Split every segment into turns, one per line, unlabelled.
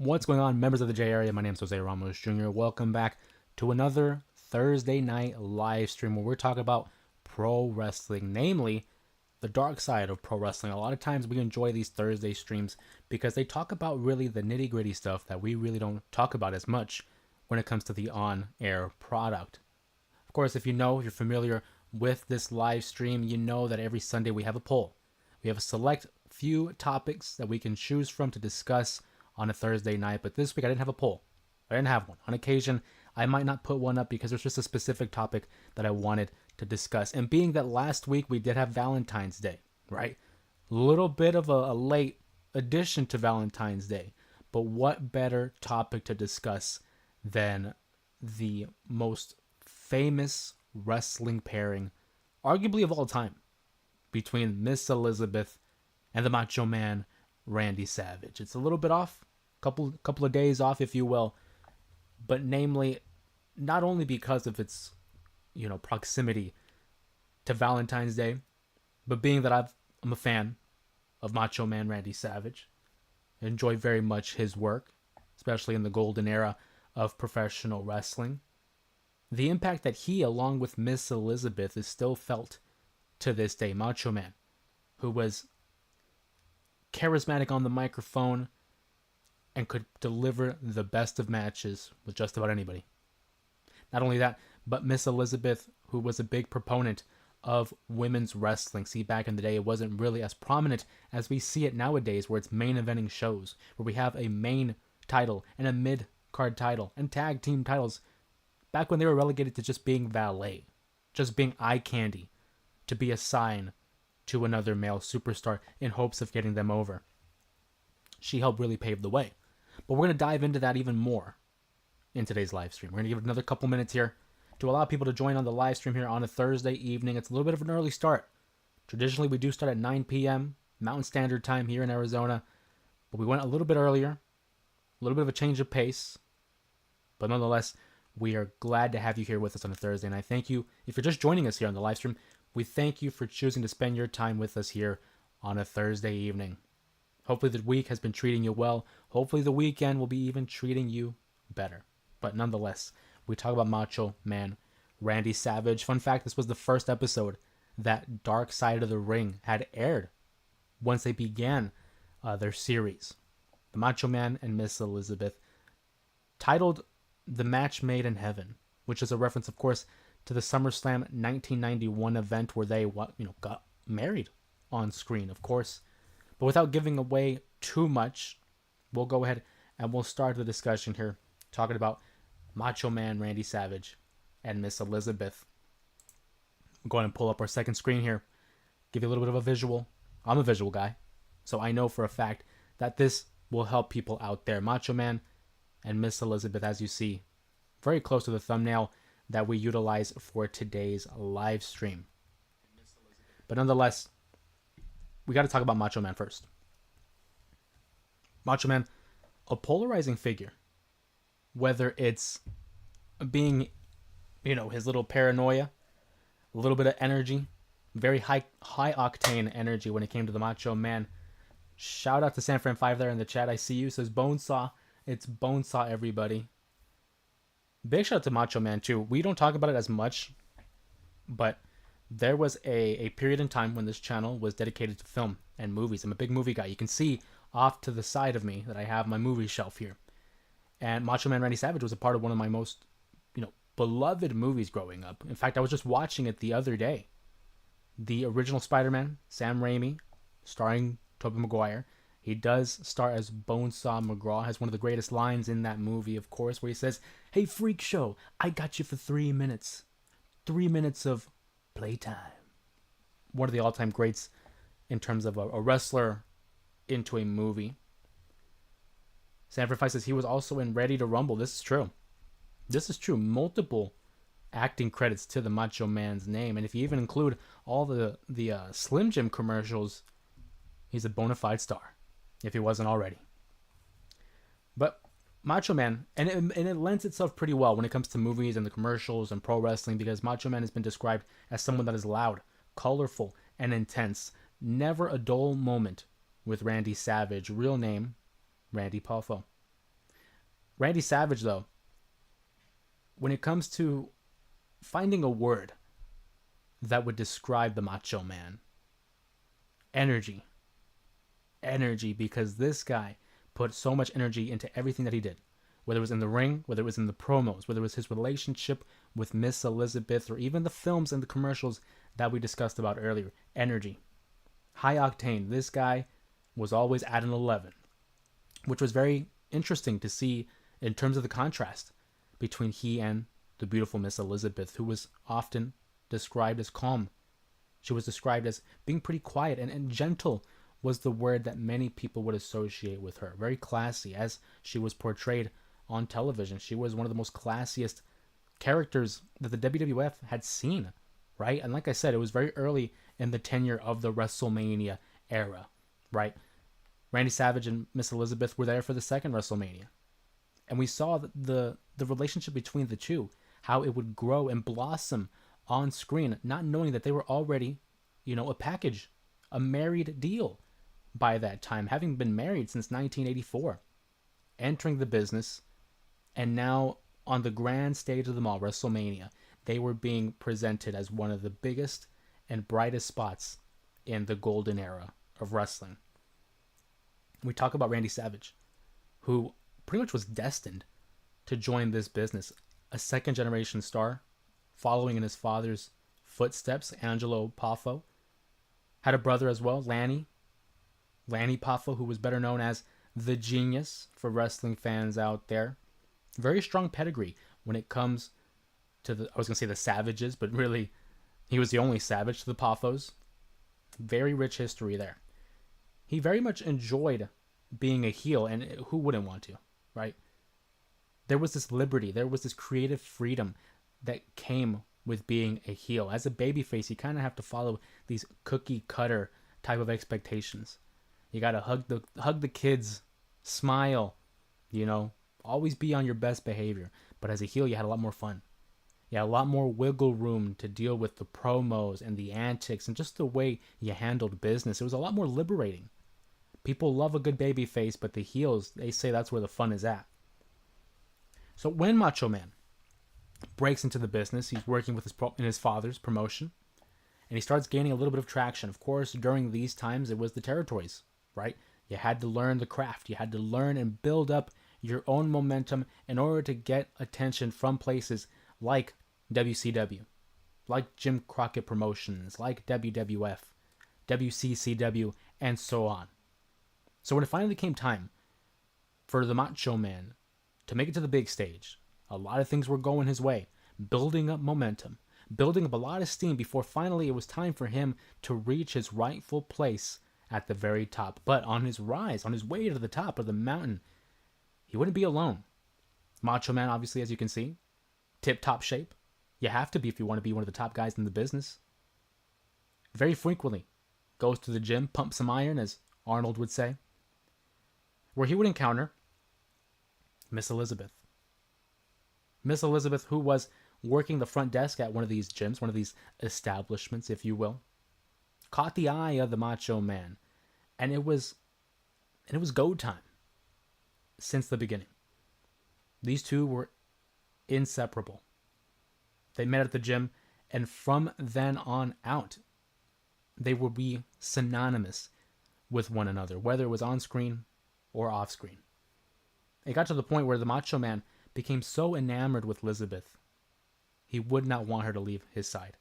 What's going on, members of the J Area? My name is Ramos Jr. Welcome back to another Thursday night live stream where we're talking about pro wrestling, namely the dark side of pro wrestling. A lot of times we enjoy these Thursday streams because they talk about really the nitty gritty stuff that we really don't talk about as much when it comes to the on air product. Of course, if you're familiar with this live stream, you know that every Sunday we have a poll. We have a select few topics that we can choose from to discuss on a Thursday night, but this week I didn't have a poll. I didn't have one. On occasion, I might not put one up because there's just a specific topic that I wanted to discuss. And being that last week we did have Valentine's Day, right? A little bit of a late addition to Valentine's Day, but what better topic to discuss than the most famous wrestling pairing, arguably of all time, between Miss Elizabeth and the Macho Man, Randy Savage. It's a little bit off, couple of days off, if you will, but namely, not only because of its, proximity to Valentine's Day, but being that I'm a fan of Macho Man Randy Savage. I enjoy very much his work, especially in the golden era of professional wrestling. The impact that he, along with Miss Elizabeth, is still felt to this day. Macho Man, who was charismatic on the microphone and could deliver the best of matches with just about anybody. Not only that, but Miss Elizabeth, who was a big proponent of women's wrestling. See, back in the day, it wasn't really as prominent as we see it nowadays, where it's main eventing shows, where we have a main title and a mid-card title and tag team titles. Back when they were relegated to just being valet, just being eye candy, to be a sign to another male superstar in hopes of getting them over. She helped really pave the way. But we're going to dive into that even more in today's live stream. We're going to give it another couple minutes here to allow people to join on the live stream here on a Thursday evening. It's a little bit of an early start. Traditionally, we do start at 9 p.m. Mountain Standard Time here in Arizona, but we went a little bit earlier, a little bit of a change of pace. But nonetheless, we are glad to have you here with us on a Thursday, and I thank you. If you're just joining us here on the live stream, we thank you for choosing to spend your time with us here on a Thursday evening. Hopefully the week has been treating you well. Hopefully the weekend will be even treating you better. But nonetheless, we talk about Macho Man Randy Savage. Fun fact, this was the first episode that Dark Side of the Ring had aired once they began their series. The Macho Man and Miss Elizabeth, titled The Match Made in Heaven, which is a reference, of course, to the SummerSlam 1991 event where they got married on screen, of course. But without giving away too much, we'll go ahead and we'll start the discussion here talking about Macho Man Randy Savage and Miss Elizabeth. We'll go ahead and pull up our second screen here, give you a little bit of a visual. I'm a visual guy, so I know for a fact that this will help people out there. Macho Man and Miss Elizabeth, as you see, very close to the thumbnail that we utilize for today's live stream. But nonetheless, we got to talk about Macho Man first. Macho Man, a polarizing figure. Whether it's being, his little paranoia, a little bit of energy, very high octane energy when it came to the Macho Man. Shout out to San Fran 5 there in the chat. I see you. Says Bonesaw. It's Bonesaw, everybody. Big shout out to Macho Man too. We don't talk about it as much, but there was a period in time when this channel was dedicated to film and movies. I'm a big movie guy. You can see off to the side of me that I have my movie shelf here. And Macho Man Randy Savage was a part of one of my most, beloved movies growing up. In fact, I was just watching it the other day. The original Spider-Man, Sam Raimi, starring Tobey Maguire. He does star as Bonesaw McGraw, has one of the greatest lines in that movie, of course, where he says, "Hey, freak show, I got you for 3 minutes. 3 minutes of playtime." One of the all-time greats in terms of a wrestler into a movie. Sanford Fife says he was also in Ready to Rumble. This is true. This is true. Multiple acting credits to the Macho Man's name. And if you even include all the Slim Jim commercials, he's a bona fide star, if he wasn't already. But Macho Man, and it lends itself pretty well when it comes to movies and the commercials and pro wrestling, because Macho Man has been described as someone that is loud, colorful, and intense. Never a dull moment with Randy Savage. Real name, Randy Poffo. Randy Savage, though, when it comes to finding a word that would describe the Macho Man, energy. Energy, because this guy put so much energy into everything that he did. Whether it was in the ring, whether it was in the promos, whether it was his relationship with Miss Elizabeth, or even the films and the commercials that we discussed about earlier. Energy. High octane. This guy was always at an 11, which was very interesting to see in terms of the contrast between he and the beautiful Miss Elizabeth, who was often described as calm. She was described as being pretty quiet, and gentle was the word that many people would associate with her. Very classy, as she was portrayed on television. She was one of the most classiest characters that the WWF had seen, right? And like I said, it was very early in the tenure of the WrestleMania era, right? Randy Savage and Miss Elizabeth were there for the second WrestleMania. And we saw the relationship between the two, how it would grow and blossom on screen, not knowing that they were already, a package, a married deal by that time, having been married since 1984, entering the business, and now on the grand stage of them all, WrestleMania, they were being presented as one of the biggest and brightest spots in the golden era of wrestling. We talk about Randy Savage, who pretty much was destined to join this business, a second generation star, following in his father's footsteps. Angelo Poffo had a brother as well, Lanny Poffo, who was better known as the Genius for wrestling fans out there. Very strong pedigree when it comes to I was going to say the Savages, but really he was the only Savage, to the Poffos. Very rich history there. He very much enjoyed being a heel, and who wouldn't want to, right? There was this liberty, there was this creative freedom that came with being a heel. As a babyface, you kind of have to follow these cookie cutter type of expectations. You got to hug the kids, smile, always be on your best behavior. But as a heel, you had a lot more fun. You had a lot more wiggle room to deal with the promos and the antics and just the way you handled business. It was a lot more liberating. People love a good baby face, but the heels, they say that's where the fun is at. So when Macho Man breaks into the business, he's working with his father's promotion, and he starts gaining a little bit of traction. Of course, during these times, it was the territories, right? You had to learn the craft. You had to learn and build up your own momentum in order to get attention from places like WCW, like Jim Crockett Promotions, like WWF, WCCW, and so on. So when it finally came time for the Macho Man to make it to the big stage, a lot of things were going his way, building up momentum, building up a lot of steam before finally it was time for him to reach his rightful place at the very top. But on his rise, on his way to the top of the mountain, he wouldn't be alone. Macho Man, obviously, as you can see, tip-top shape. You have to be if you want to be one of the top guys in the business. Very frequently goes to the gym, pump some iron, as Arnold would say, where he would encounter Miss Elizabeth. Miss Elizabeth, who was working the front desk at one of these gyms, one of these establishments, if you will, caught the eye of the Macho Man, and it was go time since the beginning. These two were inseparable. They met at the gym, and from then on out, they would be synonymous with one another, whether it was on screen or off screen. It got to the point where the Macho Man became so enamored with Elizabeth, he would not want her to leave his side.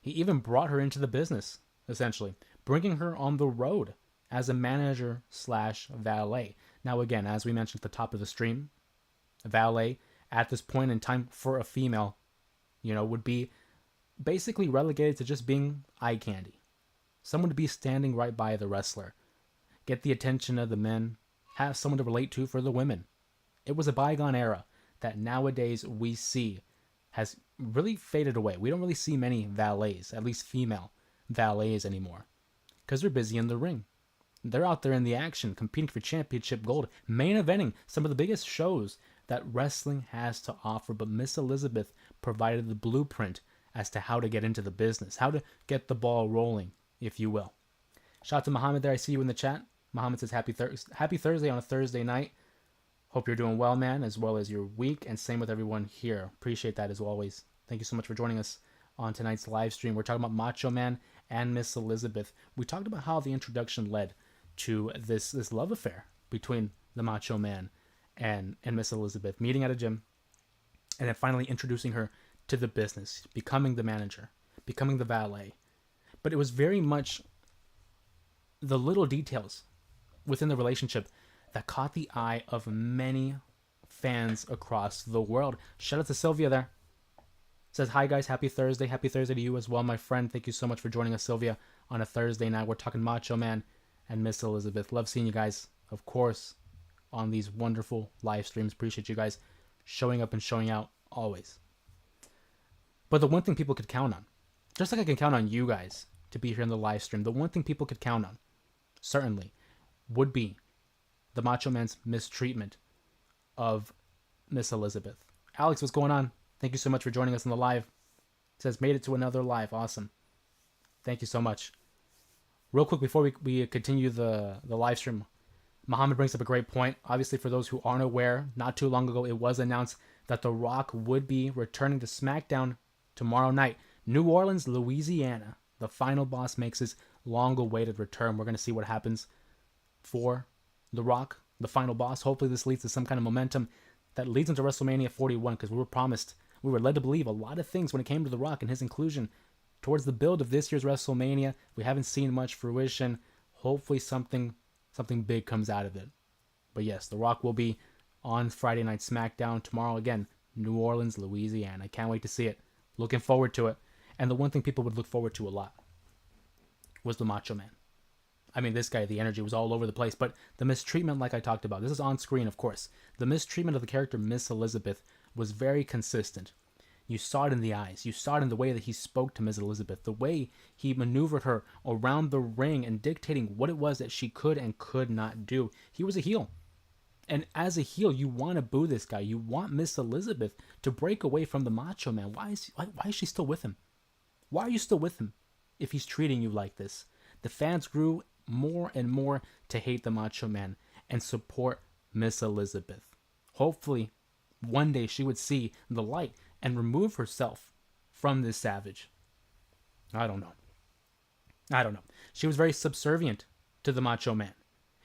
He even brought her into the business, essentially, bringing her on the road as a manager/valet. Now again, as we mentioned at the top of the stream, valet at this point in time for a female, would be basically relegated to just being eye candy. Someone to be standing right by the wrestler. Get the attention of the men. Have someone to relate to for the women. It was a bygone era that nowadays we see has really faded away. We don't really see many valets, at least female valets anymore, because they're busy in the ring. They're out there in the action, competing for championship gold, main eventing some of the biggest shows that wrestling has to offer. But Miss Elizabeth provided the blueprint as to how to get into the business, how to get the ball rolling, if you will. Shout out to Muhammad there. I see you in the chat. Muhammad says happy Thursday on a Thursday night. Hope you're doing well, man, as well as your week, and same with everyone here. Appreciate that as always. Thank you so much for joining us on tonight's live stream. We're talking about Macho Man and Miss Elizabeth. We talked about how the introduction led to this love affair between the Macho Man and Miss Elizabeth, meeting at a gym, and then finally introducing her to the business, becoming the manager, becoming the valet. But it was very much the little details within the relationship that caught the eye of many fans across the world. Shout out to Sylvia there. Says, hi guys, happy Thursday. Happy Thursday to you as well, my friend. Thank you so much for joining us, Sylvia, on a Thursday night. We're talking Macho Man and Miss Elizabeth. Love seeing you guys, of course, on these wonderful live streams. Appreciate you guys showing up and showing out always. But the one thing people could count on, just like I can count on you guys to be here in the live stream, the one thing people could count on, certainly, would be the Macho Man's mistreatment of Miss Elizabeth. Alex, what's going on? Thank you so much for joining us on the live. It says, made it to another live. Awesome. Thank you so much. Real quick, before we continue the live stream, Muhammad brings up a great point. Obviously, for those who aren't aware, not too long ago, it was announced that The Rock would be returning to SmackDown tomorrow night. New Orleans, Louisiana. The final boss makes his long-awaited return. We're going to see what happens for The Rock, the final boss. Hopefully this leads to some kind of momentum that leads into WrestleMania 41, because we were led to believe a lot of things when it came to The Rock and his inclusion towards the build of this year's WrestleMania. We haven't seen much fruition. Hopefully something big comes out of it. But yes, The Rock will be on Friday Night SmackDown tomorrow. Again, New Orleans, Louisiana. I can't wait to see it. Looking forward to it. And the one thing people would look forward to a lot was the Macho Man. I mean, this guy, the energy was all over the place. But the mistreatment, like I talked about, this is on screen, of course. The mistreatment of the character Miss Elizabeth was very consistent. You saw it in the eyes. You saw it in the way that he spoke to Miss Elizabeth, the way he maneuvered her around the ring and dictating what it was that she could and could not do. He was a heel. And as a heel, you want to boo this guy. You want Miss Elizabeth to break away from the Macho Man. Why is she still with him? Why are you still with him if he's treating you like this? The fans grew more and more to hate the Macho Man and support Miss Elizabeth. Hopefully, one day she would see the light and remove herself from this savage. I don't know. She was very subservient to the Macho Man.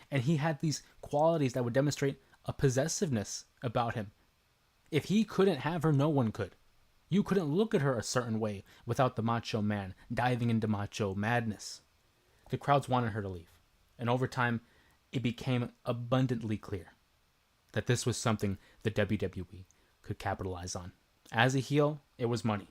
And he had these qualities that would demonstrate a possessiveness about him. If he couldn't have her, no one could. You couldn't look at her a certain way without the Macho Man diving into macho madness. The crowds wanted her to leave. And over time, it became abundantly clear that this was something the WWE could capitalize on. As a heel, it was money.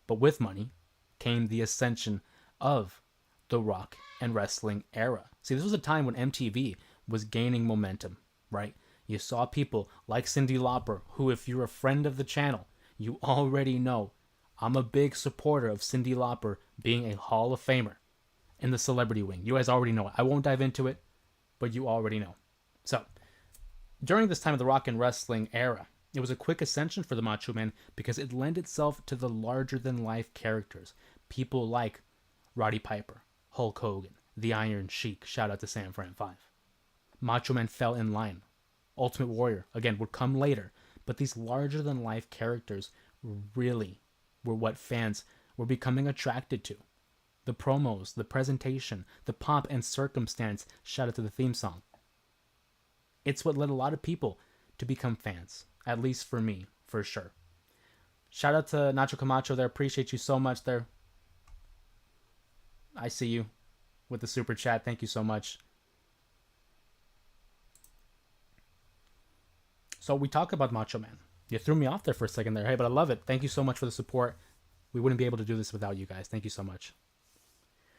But with money came the ascension of the rock and wrestling era. See, this was a time when MTV was gaining momentum, right? You saw people like Cyndi Lauper, who, if you're a friend of the channel, you already know I'm a big supporter of Cyndi Lauper being a Hall of Famer in the celebrity wing. You guys already know it. I won't dive into it, but you already know. So, during this time of the rock and wrestling era, it was a quick ascension for the Macho Man because it lent itself to the larger-than-life characters. People like Roddy Piper, Hulk Hogan, The Iron Sheik, shout out to San Fran 5. Macho Man fell in line. Ultimate Warrior, again, would come later, but these larger-than-life characters really were what fans were becoming attracted to. The promos, the presentation, the pomp and circumstance, shout out to the theme song. It's what led a lot of people to become fans, at least for me, for sure. Shout out to Nacho Camacho there, appreciate you so much there. I see you with the super chat, thank you so much. So we talk about Macho Man. You threw me off there for a second there, hey, but I love it. Thank you so much for the support. We wouldn't be able to do this without you guys. Thank you so much.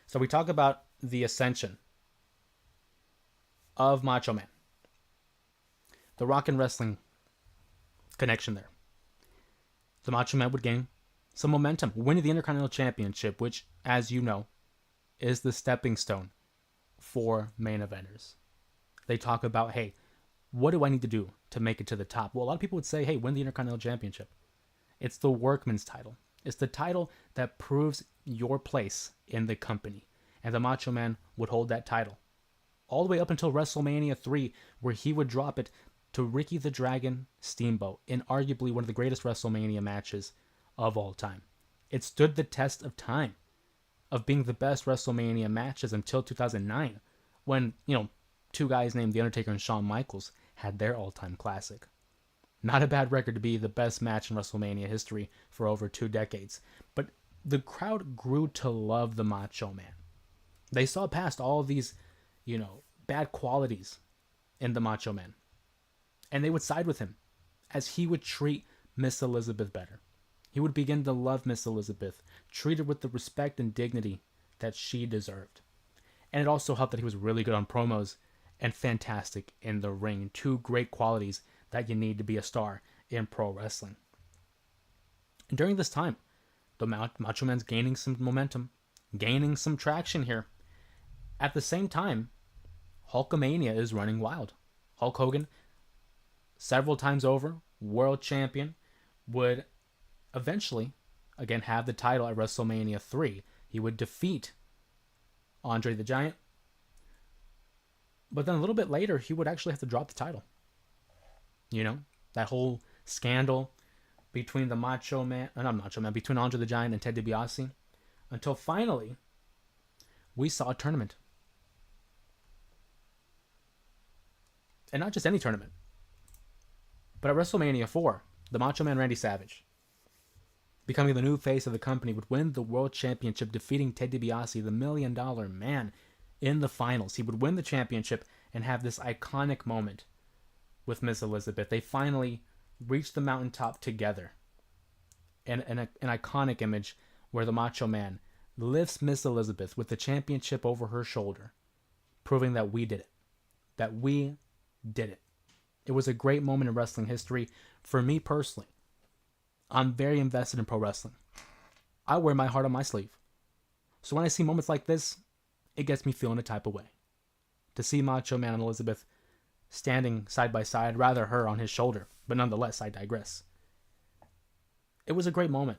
So we talk about the ascension of Macho Man. The rock and wrestling connection there. The Macho Man would gain some momentum, winning the Intercontinental Championship, which, as you know, is the stepping stone for main eventers. They talk about, hey, what do I need to do to make it to the top? Well, a lot of people would say, hey, win the Intercontinental Championship. It's the workman's title. It's the title that proves your place in the company. And the Macho Man would hold that title all the way up until WrestleMania 3, where he would drop it to Ricky the Dragon Steamboat in arguably one of the greatest WrestleMania matches of all time. It stood the test of time of being the best WrestleMania matches until 2009, when, two guys named The Undertaker and Shawn Michaels had their all-time classic. Not a bad record to be the best match in WrestleMania history for over 2 decades. But the crowd grew to love the Macho Man. They saw past all these, bad qualities in the Macho Man. And they would side with him as he would treat Miss Elizabeth better. He would begin to love Miss Elizabeth, treat her with the respect and dignity that she deserved. And it also helped that he was really good on promos and fantastic in the ring. 2 great qualities that you need to be a star in pro wrestling. And during this time, the Macho Man's gaining some momentum, gaining some traction here. At the same time, Hulkamania is running wild. Hulk Hogan, several times over, world champion, would eventually, again, have the title at WrestleMania 3. He would defeat Andre the Giant. But then a little bit later, he would actually have to drop the title. That whole scandal between the between Andre the Giant and Ted DiBiase. Until finally, we saw a tournament. And not just any tournament. But at WrestleMania 4, the Macho Man Randy Savage, becoming the new face of the company, would win the World Championship, defeating Ted DiBiase, the $1 Million Man, in the finals. He would win the championship and have this iconic moment with Miss Elizabeth. They finally reached the mountaintop together. And an iconic image where the Macho Man lifts Miss Elizabeth with the championship over her shoulder, proving that we did it. That we did it. It was a great moment in wrestling history. For me personally, I'm very invested in pro wrestling. I wear my heart on my sleeve. So when I see moments like this, it gets me feeling a type of way. To see Macho Man and Elizabeth standing side by side, rather her on his shoulder, but nonetheless, I digress. It was a great moment.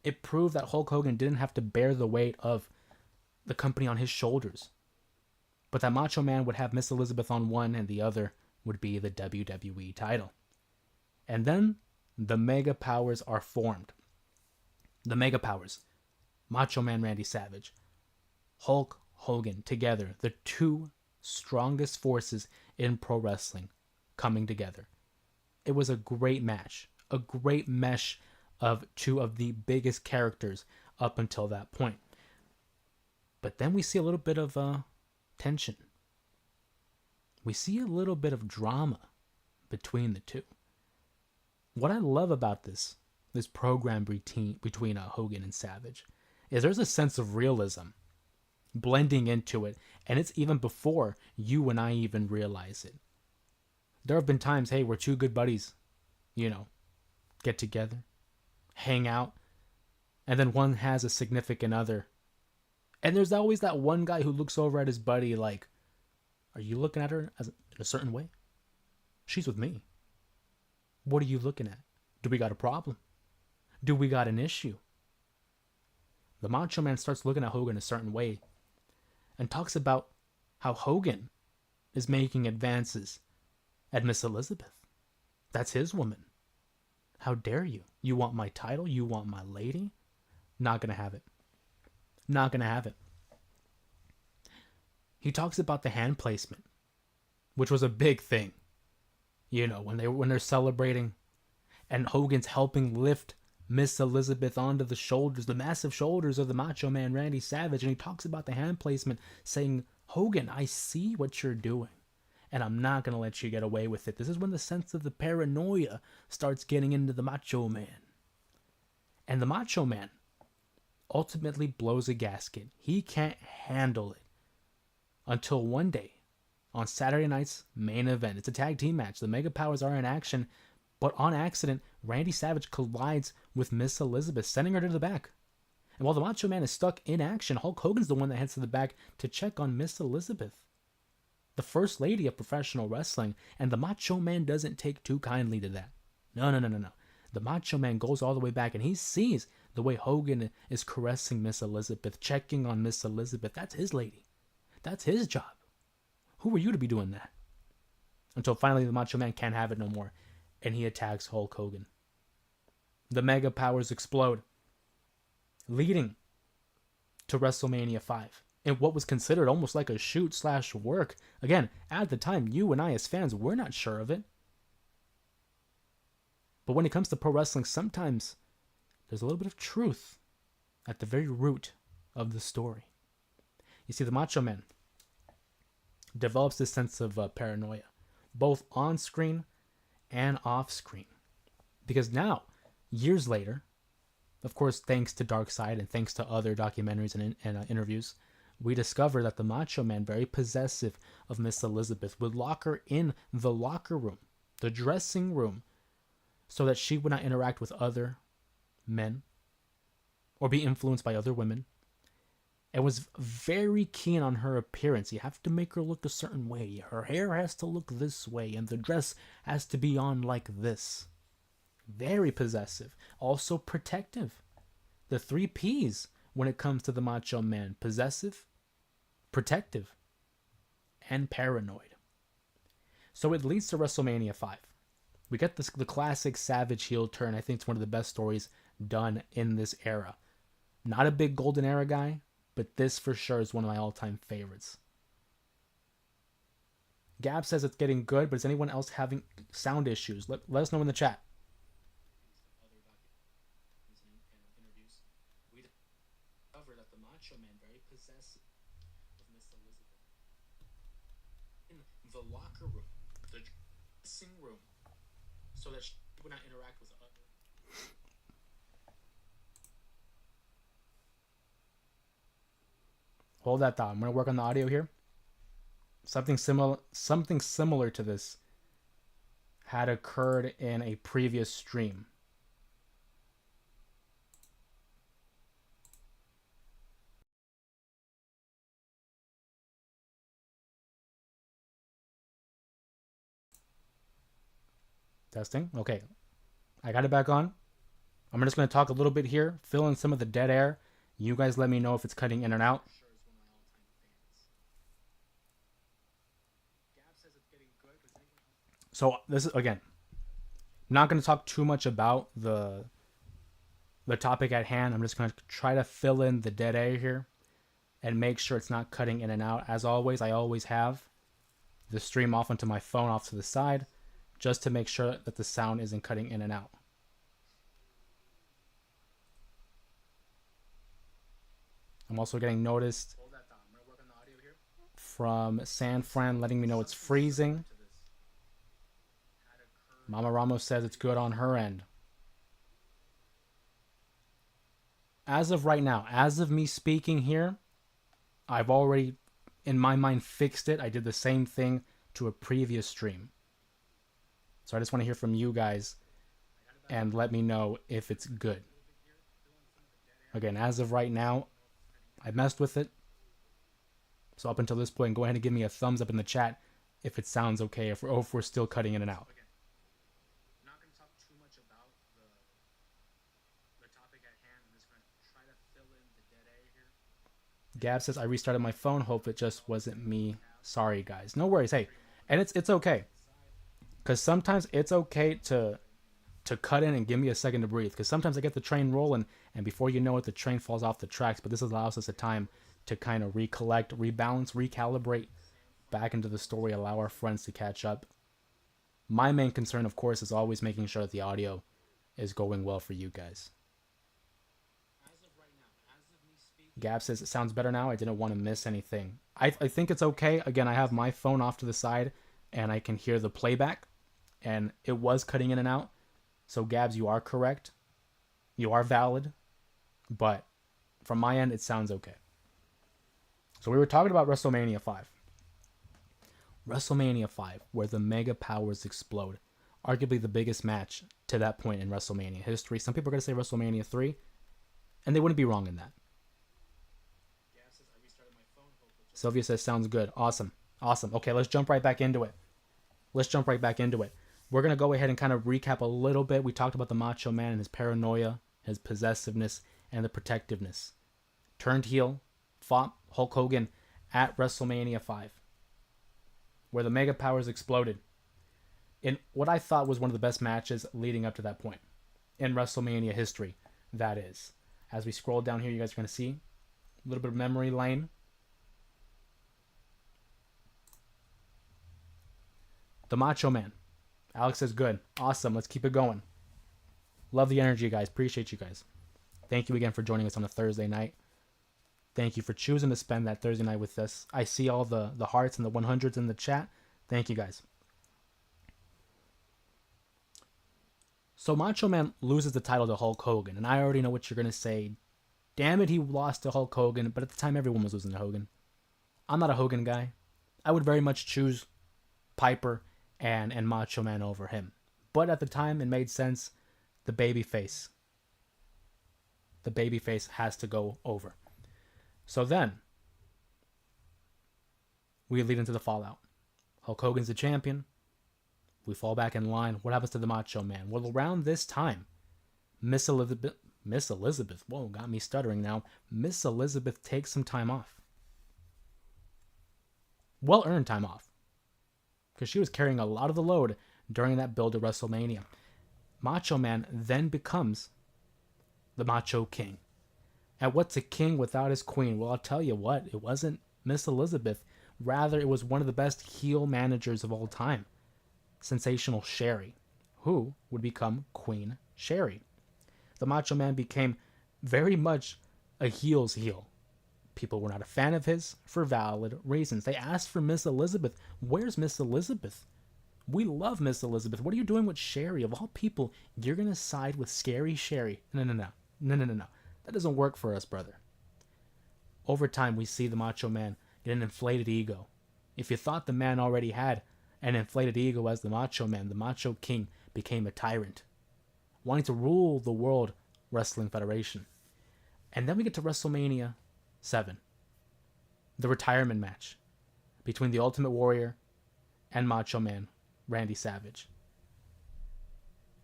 It proved that Hulk Hogan didn't have to bear the weight of the company on his shoulders, but that Macho Man would have Miss Elizabeth on one and the other would be the WWE title. And then the Mega Powers are formed. The Mega Powers, Macho Man Randy Savage, Hulk Hogan, together, the 2 strongest forces in pro wrestling coming together. It was a great match, a great mesh of 2 of the biggest characters up until that point. But then we see a little bit of tension. We see a little bit of drama between the 2. What I love about this program between Hogan and Savage is there's a sense of realism blending into it, and it's even before you and I even realize it. There have been times, hey, we're 2 good buddies, get together, hang out, and then one has a significant other, and there's always that one guy who looks over at his buddy like, are you looking at her in a certain way? She's with me. What are you looking at? Do we got a problem? Do we got an issue? The Macho Man starts looking at Hogan a certain way and talks about how Hogan is making advances at Miss Elizabeth. That's his woman. How dare you? You want my title? You want my lady? Not gonna have it. Not gonna have it. He talks about the hand placement, which was a big thing. When they're celebrating and Hogan's helping lift Miss Elizabeth onto the shoulders, the massive shoulders of the Macho Man Randy Savage, and he talks about the hand placement, saying, Hogan, I see what you're doing, and I'm not going to let you get away with it. This is when the sense of the paranoia starts getting into the Macho Man. And the Macho Man ultimately blows a gasket. He can't handle it until one day, on Saturday night's main event. It's a tag team match. The Mega Powers are in action, but on accident, Randy Savage collides with Miss Elizabeth, sending her to the back. And while the Macho Man is stuck in action, Hulk Hogan's the one that heads to the back to check on Miss Elizabeth, the first lady of professional wrestling, and the Macho Man doesn't take too kindly to that. No. The Macho Man goes all the way back, and he sees the way Hogan is caressing Miss Elizabeth, checking on Miss Elizabeth. That's his lady. That's his job. Who are you to be doing that? until finally the Macho Man can't have it no more, and he attacks Hulk Hogan. The Mega Powers explode, leading to WrestleMania 5. In what was considered almost like a shoot/work. Again, at the time, you and I as fans, we're not sure of it. But when it comes to pro wrestling, sometimes there's a little bit of truth at the very root of the story. You see, the Macho Man develops this sense of paranoia, both on screen and off screen. Because now, years later, of course, thanks to Dark Side and thanks to other documentaries and interviews, we discover that the Macho Man, very possessive of Miss Elizabeth, would lock her in the locker room, the dressing room, so that she would not interact with other men or be influenced by other women, and was very keen on her appearance. You have to make her look a certain way. Her hair has to look this way, and the dress has to be on like this. Very possessive. Also protective. The 3 P's when it comes to the Macho Man: possessive, protective, and paranoid. So it leads to WrestleMania 5. We get the classic Savage heel turn. I think it's one of the best stories done in this era. Not a big Golden Era guy, but this for sure is one of my all-time favorites. Gab says it's getting good, but is anyone else having sound issues? Let us know in the chat. We discover that the Macho Man, very possessive of Miss Elizabeth, in the locker room, the dressing room, so that she would not interact with other. Hold that thought. I'm going to work on the audio here. Something similar to this had occurred in a previous stream. Testing. Okay. I got it back on. I'm just going to talk a little bit here, fill in some of the dead air. You guys let me know if it's cutting in and out. So this is, again, not going to talk too much about the topic at hand. I'm just going to try to fill in the dead air here and make sure it's not cutting in and out. As always, I always have the stream off onto my phone off to the side, just to make sure that the sound isn't cutting in and out. I'm also getting noticed from San Fran letting me know it's freezing. Mama Ramos says it's good on her end. As of right now, as of me speaking here, I've already, in my mind, fixed it. I did the same thing to a previous stream. So I just want to hear from you guys and let me know if it's good. Again, as of right now, I messed with it. So up until this point, go ahead and give me a thumbs up in the chat if it sounds okay, if we're still cutting in and out. Not going to talk too much about the topic at hand. I'm just going to try to fill in the dead air here. Gab says, I restarted my phone. Hope it just wasn't me. Sorry, guys. No worries. Hey, and it's okay. Because sometimes it's okay to cut in and give me a second to breathe. Because sometimes I get the train rolling, and before you know it, the train falls off the tracks. But this allows us a time to kind of recollect, rebalance, recalibrate back into the story, allow our friends to catch up. My main concern, of course, is always making sure that the audio is going well for you guys. Gab says, it sounds better now. I didn't want to miss anything. I think it's okay. Again, I have my phone off to the side, and I can hear the playback, and it was cutting in and out. So, Gabs, you are correct. You are valid. But from my end, it sounds okay. So, we were talking about WrestleMania 5. WrestleMania 5, where the Mega Powers explode. Arguably the biggest match to that point in WrestleMania history. Some people are going to say WrestleMania 3, and they wouldn't be wrong in that. Sylvia says, sounds good. Awesome. Awesome. Okay, let's jump right back into it. We're going to go ahead and kind of recap a little bit. We talked about the Macho Man and his paranoia, his possessiveness, and the protectiveness. Turned heel, fought Hulk Hogan at WrestleMania 5, where the Mega Powers exploded. in what I thought was one of the best matches leading up to that point in WrestleMania history. That is. As we scroll down here, you guys are going to see a little bit of memory lane. The Macho Man. Alex says, good. Awesome. Let's keep it going. Love the energy, guys. Appreciate you guys. Thank you again for joining us on a Thursday night. Thank you for choosing to spend that Thursday night with us. I see all the hearts and the 100s in the chat. Thank you, guys. So Macho Man loses the title to Hulk Hogan, and I already know what you're going to say. Damn it, he lost to Hulk Hogan, but at the time everyone was losing to Hogan. I'm not a Hogan guy. I would very much choose Piper and Macho Man over him. But at the time, it made sense. The babyface. The babyface has to go over. So then, we lead into the fallout. Hulk Hogan's the champion. We fall back in line. What happens to the Macho Man? Well, around this time, Miss Elizabeth, whoa, got me stuttering now. Miss Elizabeth takes some time off. Well-earned time off. Because she was carrying a lot of the load during that build to WrestleMania. Macho Man then becomes the Macho King. And what's a king without his queen? Well, I'll tell you what, it wasn't Miss Elizabeth. Rather, it was one of the best heel managers of all time. Sensational Sherry, who would become Queen Sherry. The Macho Man became very much a heel's heel. People were not a fan of his for valid reasons. They asked for Miss Elizabeth. Where's Miss Elizabeth? We love Miss Elizabeth. What are you doing with Sherry? Of all people, you're going to side with Scary Sherry. No. That doesn't work for us, brother. Over time, we see the Macho Man get an inflated ego. If you thought the man already had an inflated ego as the Macho Man, the Macho King became a tyrant, wanting to rule the World Wrestling Federation. And then we get to WrestleMania 7, the retirement match between the Ultimate Warrior and Macho Man Randy Savage.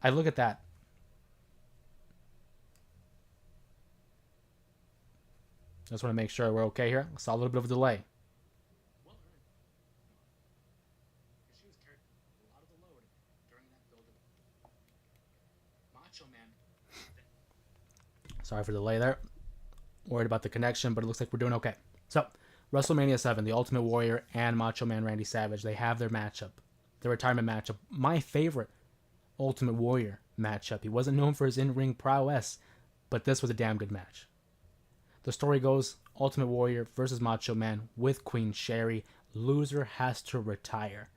I look at that. I just want to make sure we're okay here. I saw a little bit of a delay. Sorry for the delay there. Worried about the connection, but it looks like we're doing okay. So, WrestleMania 7, the Ultimate Warrior and Macho Man Randy Savage, they have their matchup. Their retirement matchup. My favorite Ultimate Warrior matchup. He wasn't known for his in-ring prowess, but this was a damn good match. The story goes, Ultimate Warrior versus Macho Man with Queen Sherry. Loser has to retire.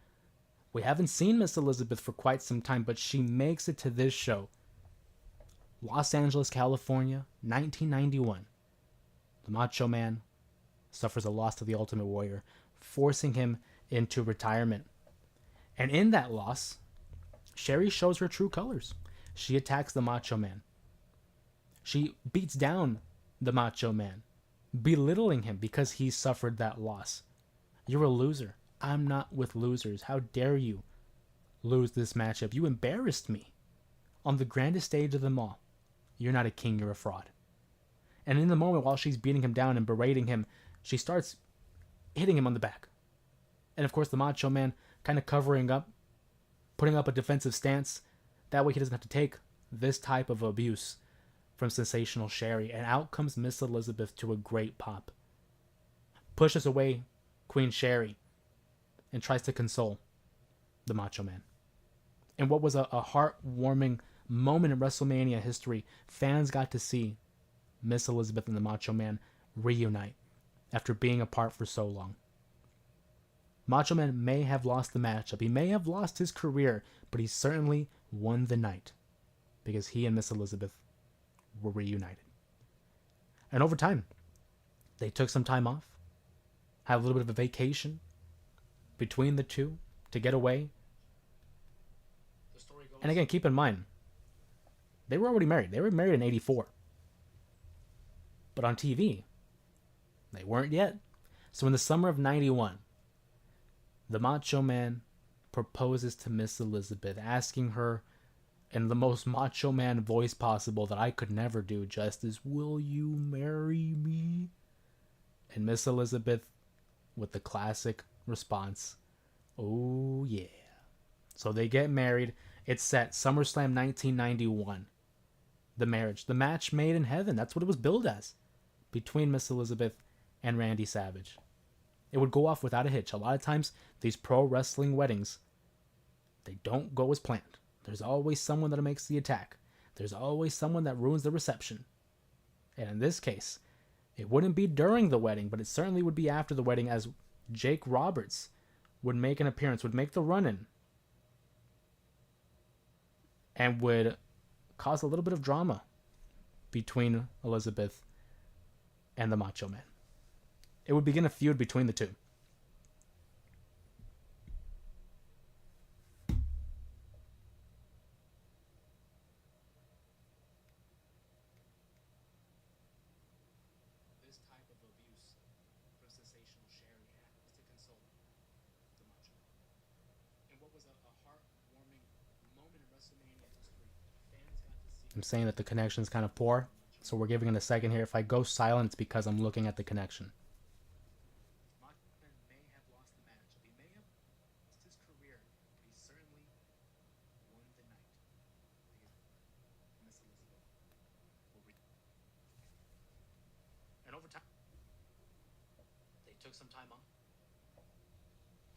We haven't seen Miss Elizabeth for quite some time, but she makes it to this show. Los Angeles, California, 1991. The Macho Man suffers a loss to the Ultimate Warrior, forcing him into retirement. And in that loss, Sherry shows her true colors. She attacks the Macho Man. She beats down the Macho Man, belittling him because he suffered that loss. You're a loser. I'm not with losers. How dare you lose this matchup? You embarrassed me on the grandest stage of them all. You're not a king, you're a fraud. And in the moment while she's beating him down and berating him, she starts hitting him on the back. And of course the Macho Man kind of covering up, putting up a defensive stance. That way he doesn't have to take this type of abuse from Sensational Sherry. And out comes Miss Elizabeth to a great pop. Pushes away Queen Sherry and tries to console the Macho Man. And what was a heartwarming moment in WrestleMania history, fans got to see Miss Elizabeth and the Macho Man reunite after being apart for so long. Macho Man may have lost the matchup, he may have lost his career, but he certainly won the night because he and Miss Elizabeth were reunited. And over time, they took some time off, had a little bit of a vacation between the two to get away. And again, keep in mind, they were already married. They were married in 84. But on TV, they weren't yet. So in the summer of 91, the Macho Man proposes to Miss Elizabeth, asking her in the most Macho Man voice possible that I could never do justice, will you marry me? And Miss Elizabeth with the classic response, oh yeah. So they get married. It's set SummerSlam 1991. The marriage. The match made in heaven. That's what it was billed as. Between Miss Elizabeth and Randy Savage. It would go off without a hitch. A lot of times, these pro wrestling weddings, they don't go as planned. There's always someone that makes the attack. There's always someone that ruins the reception. And in this case, it wouldn't be during the wedding, but it certainly would be after the wedding, as Jake Roberts would make an appearance, would make the run-in, and would cause a little bit of drama between Elizabeth and the Macho Man. It would begin a feud between the two. This type of abuse from Sensational Sherry was to console the Macho Man. And what was a heartwarming moment in WrestleMania history, fans got to see. I'm saying that the connection is kind of poor, so we're giving it a second here. If I go silent, it's because I'm looking at the connection. Took some time off,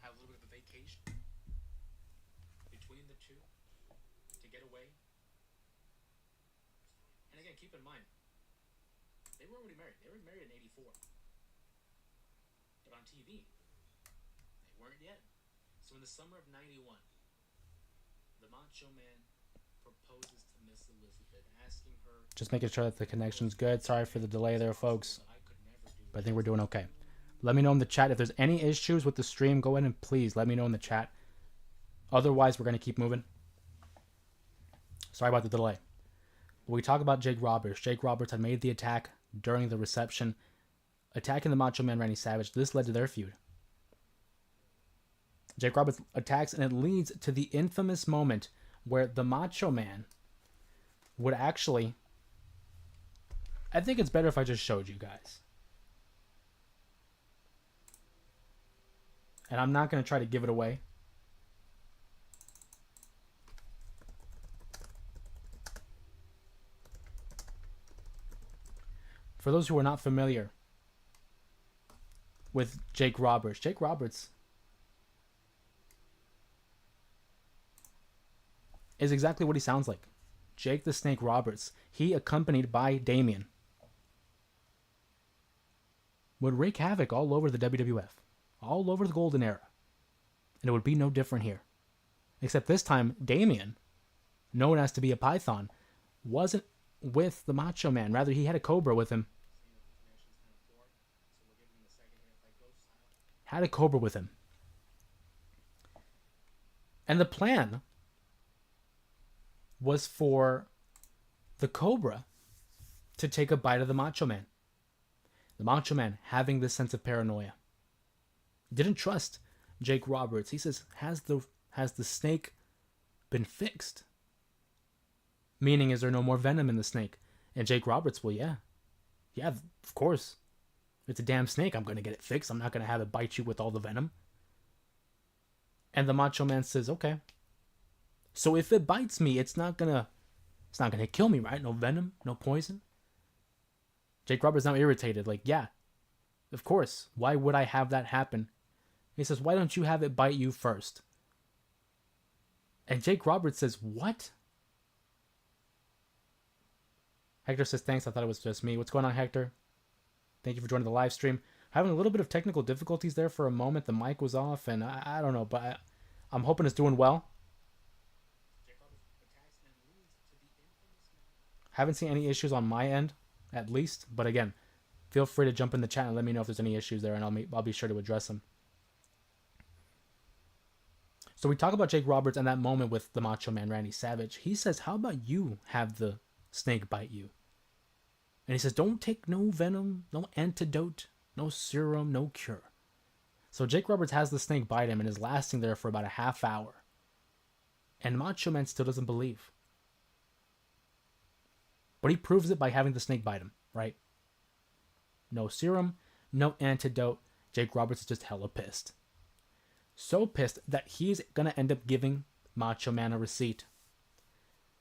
had a little bit of a vacation between the two to get away. And again, keep in mind, they were already married. They were married in '84, but on TV, they weren't yet. So in the summer of '91, the Macho Man proposes to Miss Elizabeth, asking her. Just making sure that the connection's good. Sorry for the delay there, folks, but I think we're doing okay. Let me know in the chat if there's any issues with the stream. Go ahead and please let me know in the chat. Otherwise, we're going to keep moving. Sorry about the delay. When we talk about Jake Roberts had made the attack during the reception, attacking the Macho Man Randy Savage. This led to their feud. Jake Roberts attacks, and it leads to the infamous moment where the Macho Man would actually... I think it's better if I just showed you guys. And I'm not going to try to give it away. For those who are not familiar with Jake Roberts is exactly what he sounds like. Jake the Snake Roberts. He, accompanied by Damien, would wreak havoc all over the WWF. All over the golden era. And it would be no different here. Except this time, Damien, known as to be a python, wasn't with the Macho Man. Rather, he had a cobra with him. Had a cobra with him. And the plan was for the cobra to take a bite of the Macho Man. The Macho Man having this sense of paranoia. Didn't trust Jake Roberts. He says, has the snake been fixed? Meaning, is there no more venom in the snake? And Jake Roberts, well, yeah, of course. It's a damn snake. I'm going to get it fixed. I'm not going to have it bite you with all the venom. And the Macho Man says, okay. So if it bites me, it's not gonna kill me, right? No venom, no poison. Jake Roberts now irritated, like, yeah, of course. Why would I have that happen? He says, why don't you have it bite you first? And Jake Roberts says, what? Hector says, thanks. I thought it was just me. What's going on, Hector? Thank you for joining the live stream. Having a little bit of technical difficulties there for a moment. The mic was off, and I don't know, but I'm hoping it's doing well. Haven't seen any issues on my end, at least. But again, feel free to jump in the chat and let me know if there's any issues there, and I'll be sure to address them. So we talk about Jake Roberts and that moment with the Macho Man Randy Savage. He says, how about you have the snake bite you? And he says, don't take no venom, no antidote, no serum, no cure. So Jake Roberts has the snake bite him and is lasting there for about a half hour. And Macho Man still doesn't believe. But he proves it by having the snake bite him, right? No serum, no antidote. Jake Roberts is just hella pissed. So pissed that he's going to end up giving Macho Man a receipt.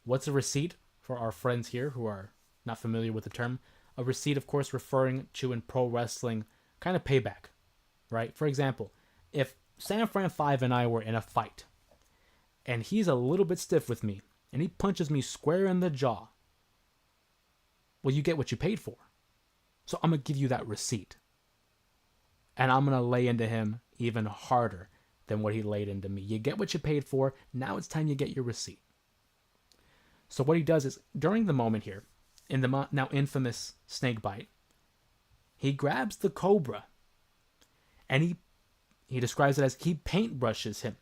What's a receipt for our friends here who are not familiar with the term? A receipt, of course, referring to in pro wrestling kind of payback, right? For example, if San Fran 5 and I were in a fight and he's a little bit stiff with me and he punches me square in the jaw, well, you get what you paid for. So I'm going to give you that receipt. And I'm going to lay into him even harder than what he laid into me. You get what you paid for. Now it's time you get your receipt. So what he does is, during the moment here, in the now infamous snake bite, he grabs the cobra and he describes it as he paintbrushes him.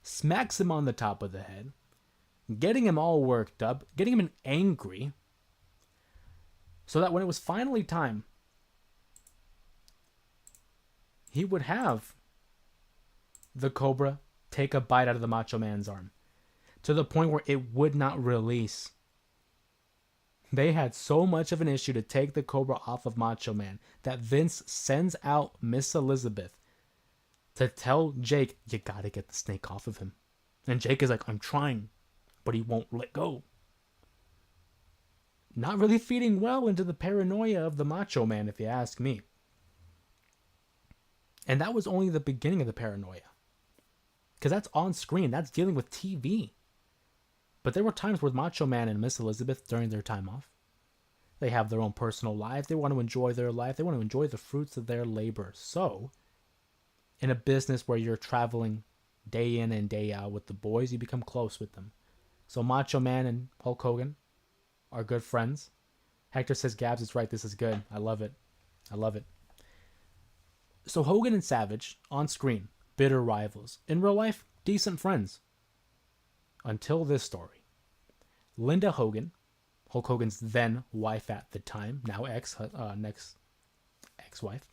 Smacks him on the top of the head, getting him all worked up, getting him angry, so that when it was finally time, he would have the cobra take a bite out of the Macho Man's arm, to the point where it would not release. They had so much of an issue to take the cobra off of Macho Man that Vince sends out Miss Elizabeth to tell Jake, you gotta get the snake off of him. And Jake is like, I'm trying, but he won't let go. Not really feeding well into the paranoia of the Macho Man, if you ask me. And that was only the beginning of the paranoia. Because that's on screen. That's dealing with TV. But there were times where Macho Man and Miss Elizabeth, during their time off, they have their own personal lives. They want to enjoy their life. They want to enjoy the fruits of their labor. So, in a business where you're traveling day in and day out with the boys, you become close with them. So Macho Man and Hulk Hogan are good friends. Hector says, Gabs is right. This is good. I love it. I love it. So Hogan and Savage, on screen, bitter rivals. In real life, decent friends. Until this story. Linda Hogan, Hulk Hogan's then wife at the time, now next ex-wife,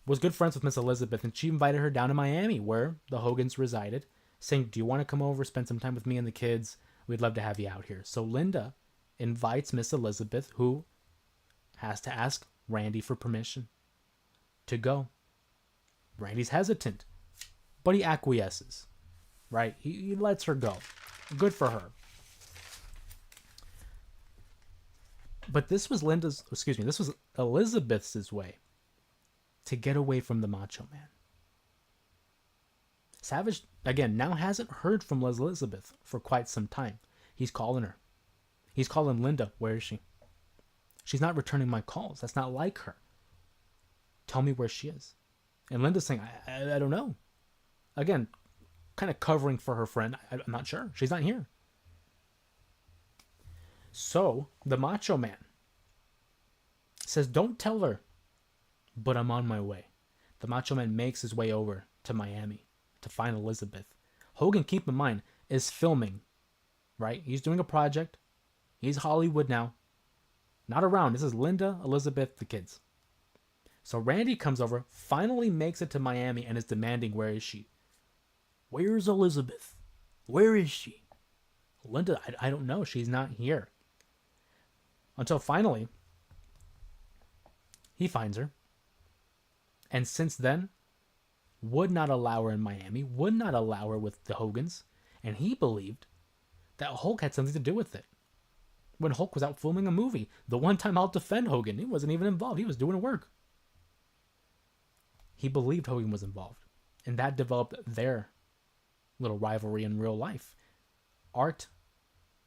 was good friends with Miss Elizabeth, and she invited her down to Miami, where the Hogans resided, saying, do you want to come over, spend some time with me and the kids? We'd love to have you out here. So Linda invites Miss Elizabeth, who has to ask Randy for permission to go. Randy's hesitant, but he acquiesces, right? He lets her go. Good for her. But this was Elizabeth's way to get away from the Macho Man. Savage, again, now hasn't heard from Elizabeth for quite some time. He's calling her. He's calling Linda. Where is she? She's not returning my calls. That's not like her. Tell me where she is. And Linda's saying, I don't know. Again, kind of covering for her friend. I'm not sure. She's not here. So the Macho Man says, don't tell her, but I'm on my way. The Macho Man makes his way over to Miami to find Elizabeth. Hogan, keep in mind, is filming, right? He's doing a project. He's Hollywood now. Not around. This is Linda, Elizabeth, the kids. So Randy comes over, finally makes it to Miami, and is demanding, where is she? Where's Elizabeth? Where is she? Linda, I don't know. She's not here. Until finally, he finds her. And since then, would not allow her in Miami, would not allow her with the Hogans. And he believed that Hulk had something to do with it. When Hulk was out filming a movie, the one time I'll defend Hogan, he wasn't even involved. He was doing work. He believed Hogan was involved. And that developed their little rivalry in real life. Art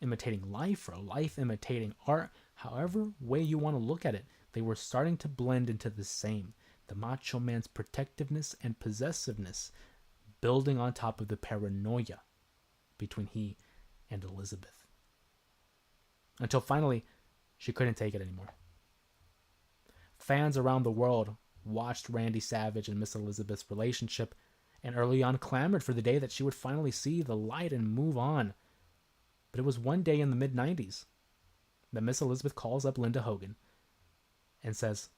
imitating life, or life imitating art. However way you want to look at it, they were starting to blend into the same. The Macho Man's protectiveness and possessiveness building on top of the paranoia between he and Elizabeth. Until finally, she couldn't take it anymore. Fans around the world watched Randy Savage and Miss Elizabeth's relationship, and early on clamored for the day that she would finally see the light and move on. But it was one day in the mid-90s that Miss Elizabeth calls up Linda Hogan and says,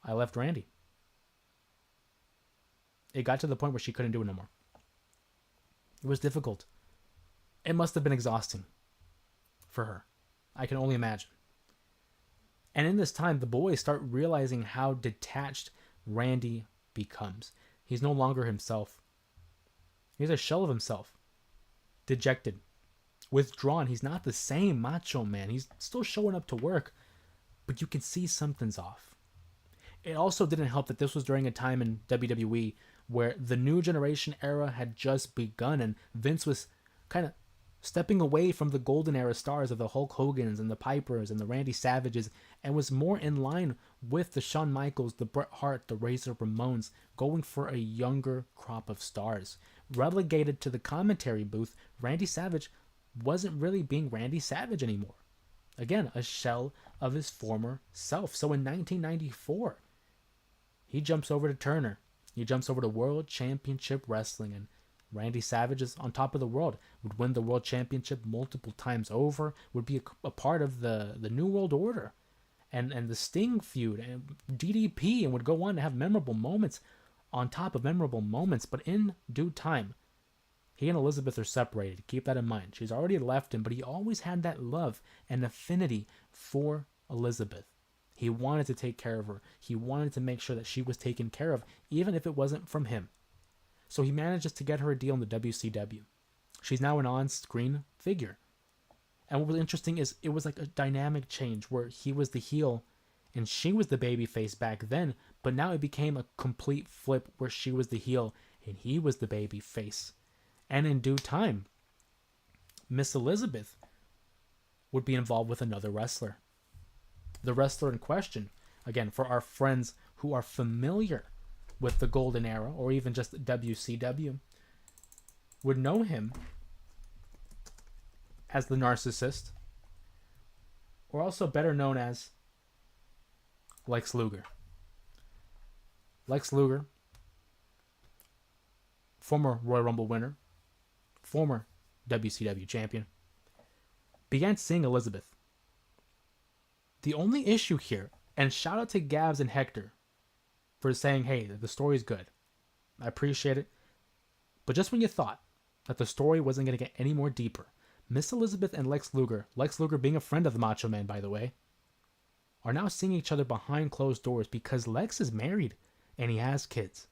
I left Randy. It got to the point where she couldn't do it no more. It was difficult. It must have been exhausting for her. I can only imagine. And in this time, the boys start realizing how detached Randy becomes. He's no longer himself. He's a shell of himself. Dejected. Withdrawn. He's not the same Macho Man. He's still showing up to work, but you can see something's off. It also didn't help that this was during a time in WWE where the new generation era had just begun and Vince was kind of stepping away from the golden era stars of the Hulk Hogan's and the Pipers and the Randy Savages and was more in line with the Shawn Michaels, the Bret Hart, the Razor Ramones, going for a younger crop of stars. Relegated to the commentary booth, Randy Savage wasn't really being Randy Savage anymore. Again, a shell of his former self. So in 1994, he jumps over to Turner. He jumps over to World Championship Wrestling, and Randy Savage is on top of the world, would win the World Championship multiple times over, would be a part of the New World Order and the Sting feud and DDP, and would go on to have memorable moments on top of memorable moments. But in due time, he and Elizabeth are separated. Keep that in mind. She's already left him, but he always had that love and affinity for Elizabeth. He wanted to take care of her. He wanted to make sure that she was taken care of, even if it wasn't from him. So he manages to get her a deal in the WCW. She's now an on-screen figure. And what was interesting is it was like a dynamic change where he was the heel and she was the babyface back then, but now it became a complete flip where she was the heel and he was the babyface. And in due time, Miss Elizabeth would be involved with another wrestler. The wrestler in question, again, for our friends who are familiar with the Golden Era or even just WCW, would know him as the Narcissist, or also better known as Lex Luger. Lex Luger, former Royal Rumble winner, former WCW champion, began seeing Elizabeth. The only issue here, and shout out to Gabs and Hector for saying, hey, the story's good. I appreciate it. But just when you thought that the story wasn't going to get any more deeper, Miss Elizabeth and Lex Luger being a friend of the Macho Man, by the way, are now seeing each other behind closed doors because Lex is married and he has kids.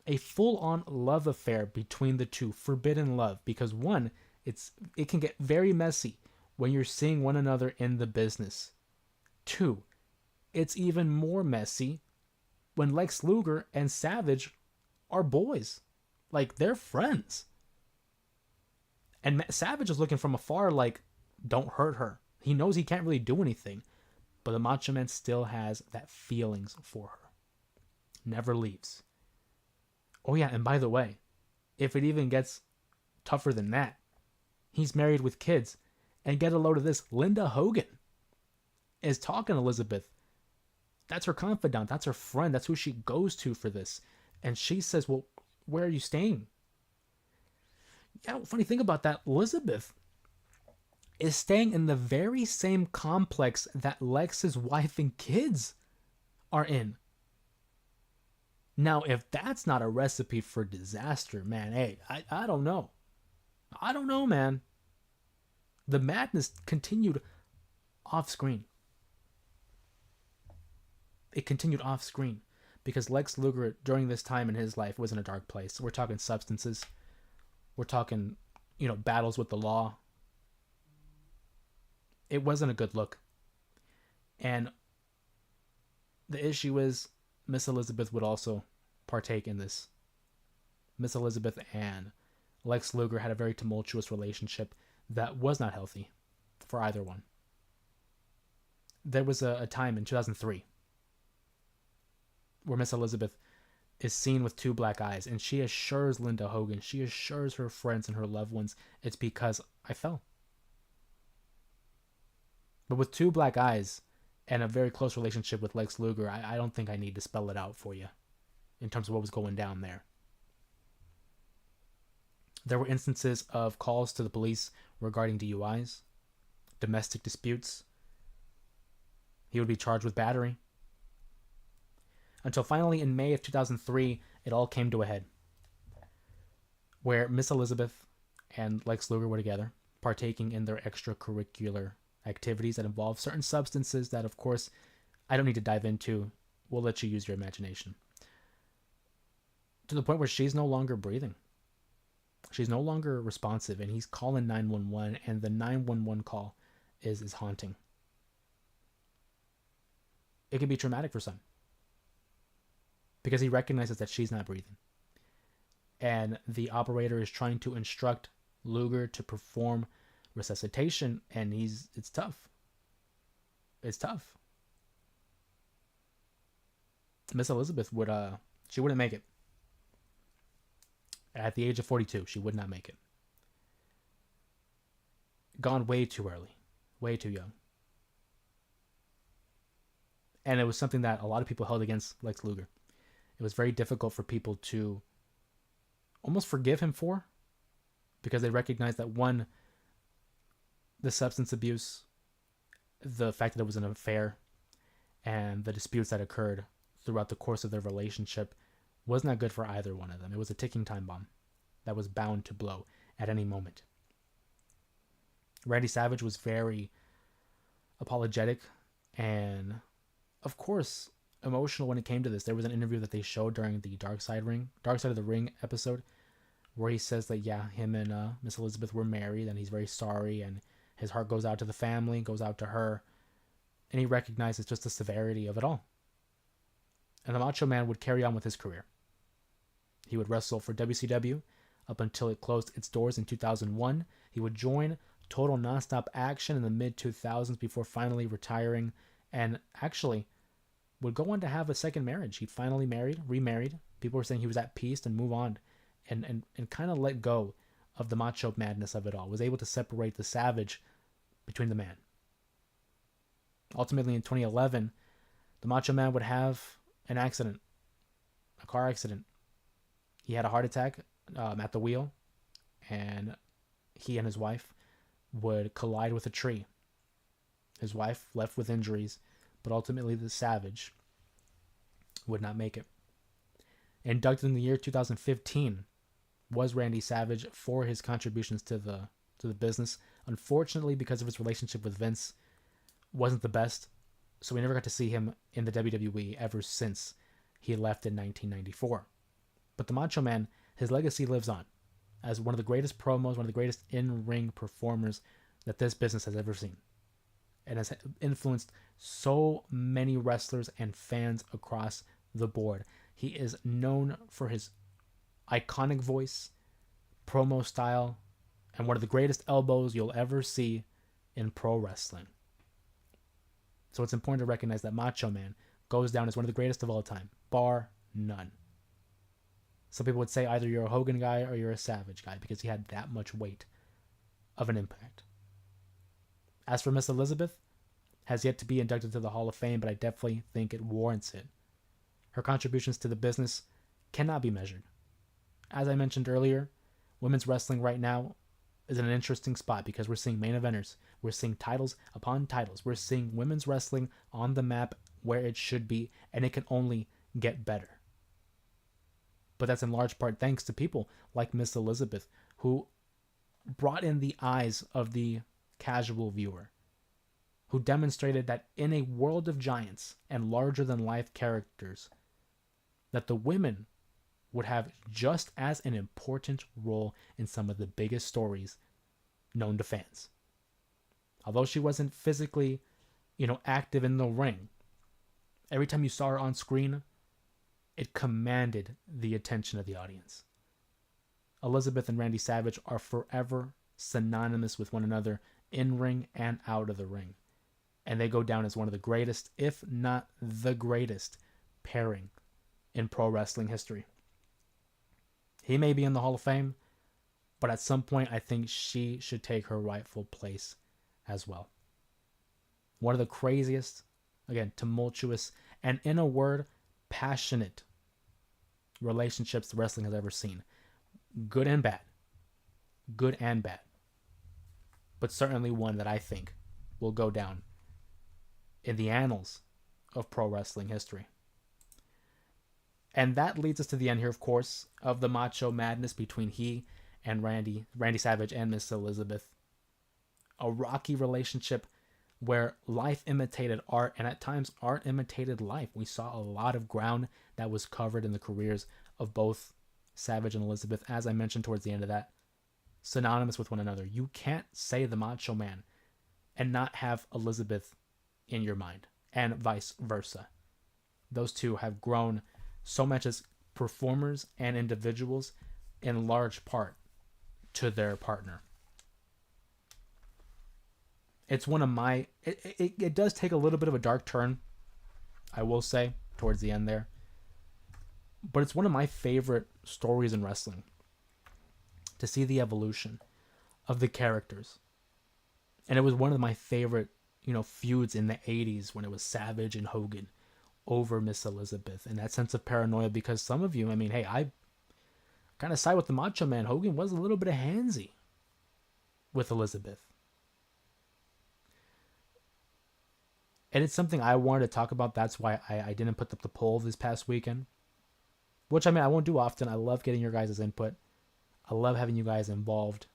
A full-on love affair between the two, forbidden love, because one, it can get very messy when you're seeing one another in the business. Two, it's even more messy when Lex Luger and Savage are boys. Like, they're friends. And Savage is looking from afar like, don't hurt her. He knows he can't really do anything. But the Macho Man still has that feelings for her. Never leaves. Oh yeah, and by the way, if it even gets tougher than that, he's married with kids. And get a load of this, Linda Hogan is talking to Elizabeth. That's her confidant. That's her friend. That's who she goes to for this. And she says, well, where are you staying? Yeah, funny thing about that, Elizabeth is staying in the very same complex that Lex's wife and kids are in. Now, if that's not a recipe for disaster, man, hey, I don't know. I don't know, man. The madness continued off screen. It continued off screen because Lex Luger, during this time in his life, was in a dark place. We're talking substances. We're talking, battles with the law. It wasn't a good look. And the issue is Miss Elizabeth would also partake in this. Miss Elizabeth and Lex Luger had a very tumultuous relationship that was not healthy for either one. There was a time in 2003 where Miss Elizabeth is seen with two black eyes, and she assures Linda Hogan, she assures her friends and her loved ones, it's because I fell. But with two black eyes and a very close relationship with Lex Luger, I don't think I need to spell it out for you in terms of what was going down there. There were instances of calls to the police regarding DUIs, domestic disputes. He would be charged with battery. Until finally in May of 2003, it all came to a head. Where Miss Elizabeth and Lex Luger were together, partaking in their extracurricular activities that involve certain substances that, of course, I don't need to dive into. We'll let you use your imagination. To the point where she's no longer breathing. She's no longer responsive, and he's calling 911, and the 911 call is haunting. It can be traumatic for some because he recognizes that she's not breathing. And the operator is trying to instruct Luger to perform resuscitation, and it's tough. It's tough. Miss Elizabeth she wouldn't make it. At the age of 42, she would not make it. Gone way too early, way too young. And it was something that a lot of people held against Lex Luger. It was very difficult for people to almost forgive him for, because they recognized that, one, the substance abuse, the fact that it was an affair, and the disputes that occurred throughout the course of their relationship was not good for either one of them. It was a ticking time bomb that was bound to blow at any moment. Randy Savage was very apologetic and, of course, emotional when it came to this. There was an interview that they showed during the Dark Side of the Ring episode, where he says that, yeah, him and Miss Elizabeth were married, and he's very sorry, and his heart goes out to the family, goes out to her, and he recognizes just the severity of it all. And the Macho Man would carry on with his career. He would wrestle for WCW up until it closed its doors in 2001. He would join Total Nonstop Action in the mid-2000s before finally retiring, and actually would go on to have a second marriage. He finally remarried. People were saying he was at peace and move on and kind of let go of the macho madness of it all. Was able to separate the savage between the man. Ultimately, in 2011, the Macho Man would have an accident, a car accident. He had a heart attack at the wheel, and he and his wife would collide with a tree. His wife left with injuries, but ultimately the Savage would not make it. Inducted in the year 2015 was Randy Savage for his contributions to the business. Unfortunately, because of his relationship with Vince, wasn't the best, so we never got to see him in the WWE ever since he left in 1994. But the Macho Man, his legacy lives on as one of the greatest promos, one of the greatest in-ring performers that this business has ever seen, and has influenced so many wrestlers and fans across the board. He is known for his iconic voice, promo style, and one of the greatest elbows you'll ever see in pro wrestling. So it's important to recognize that Macho Man goes down as one of the greatest of all time, bar none. Some people would say either you're a Hogan guy or you're a Savage guy, because he had that much weight of an impact. As for Miss Elizabeth, has yet to be inducted to the Hall of Fame, but I definitely think it warrants it. Her contributions to the business cannot be measured. As I mentioned earlier, women's wrestling right now is in an interesting spot because we're seeing main eventers. We're seeing titles upon titles. We're seeing women's wrestling on the map where it should be, and it can only get better. But that's in large part thanks to people like Miss Elizabeth, who brought in the eyes of the casual viewer, who demonstrated that in a world of giants and larger-than-life characters, that the women would have just as an important role in some of the biggest stories known to fans. Although she wasn't physically, active in the ring, every time you saw her on screen, it commanded the attention of the audience. Elizabeth and Randy Savage are forever synonymous with one another in ring and out of the ring. And they go down as one of the greatest, if not the greatest, pairing in pro wrestling history. He may be in the Hall of Fame, but at some point I think she should take her rightful place as well. One of the craziest, again, tumultuous, and in a word, passionate relationships wrestling has ever seen. Good and bad. Good and bad. But certainly one that I think will go down in the annals of pro wrestling history. And that leads us to the end here, of course, of the macho madness between he and Randy Savage and Miss Elizabeth. A rocky relationship where life imitated art, and at times art imitated life. We saw a lot of ground that was covered in the careers of both Savage and Elizabeth, as I mentioned towards the end of that synonymous with one another. You can't say the Macho Man and not have Elizabeth in your mind, and vice versa. Those two have grown so much as performers and individuals, in large part to their partner. It's one of my. It does take a little bit of a dark turn, I will say, towards the end there. But it's one of my favorite stories in wrestling, to see the evolution of the characters. And it was one of my favorite, feuds in the 80s when it was Savage and Hogan over Miss Elizabeth, and that sense of paranoia, because some of you, hey, I kind of side with the Macho Man. Hogan was a little bit of handsy with Elizabeth. And it's something I wanted to talk about. That's why I didn't put up the poll this past weekend. Which, I won't do often. I love getting your guys' input. I love having you guys involved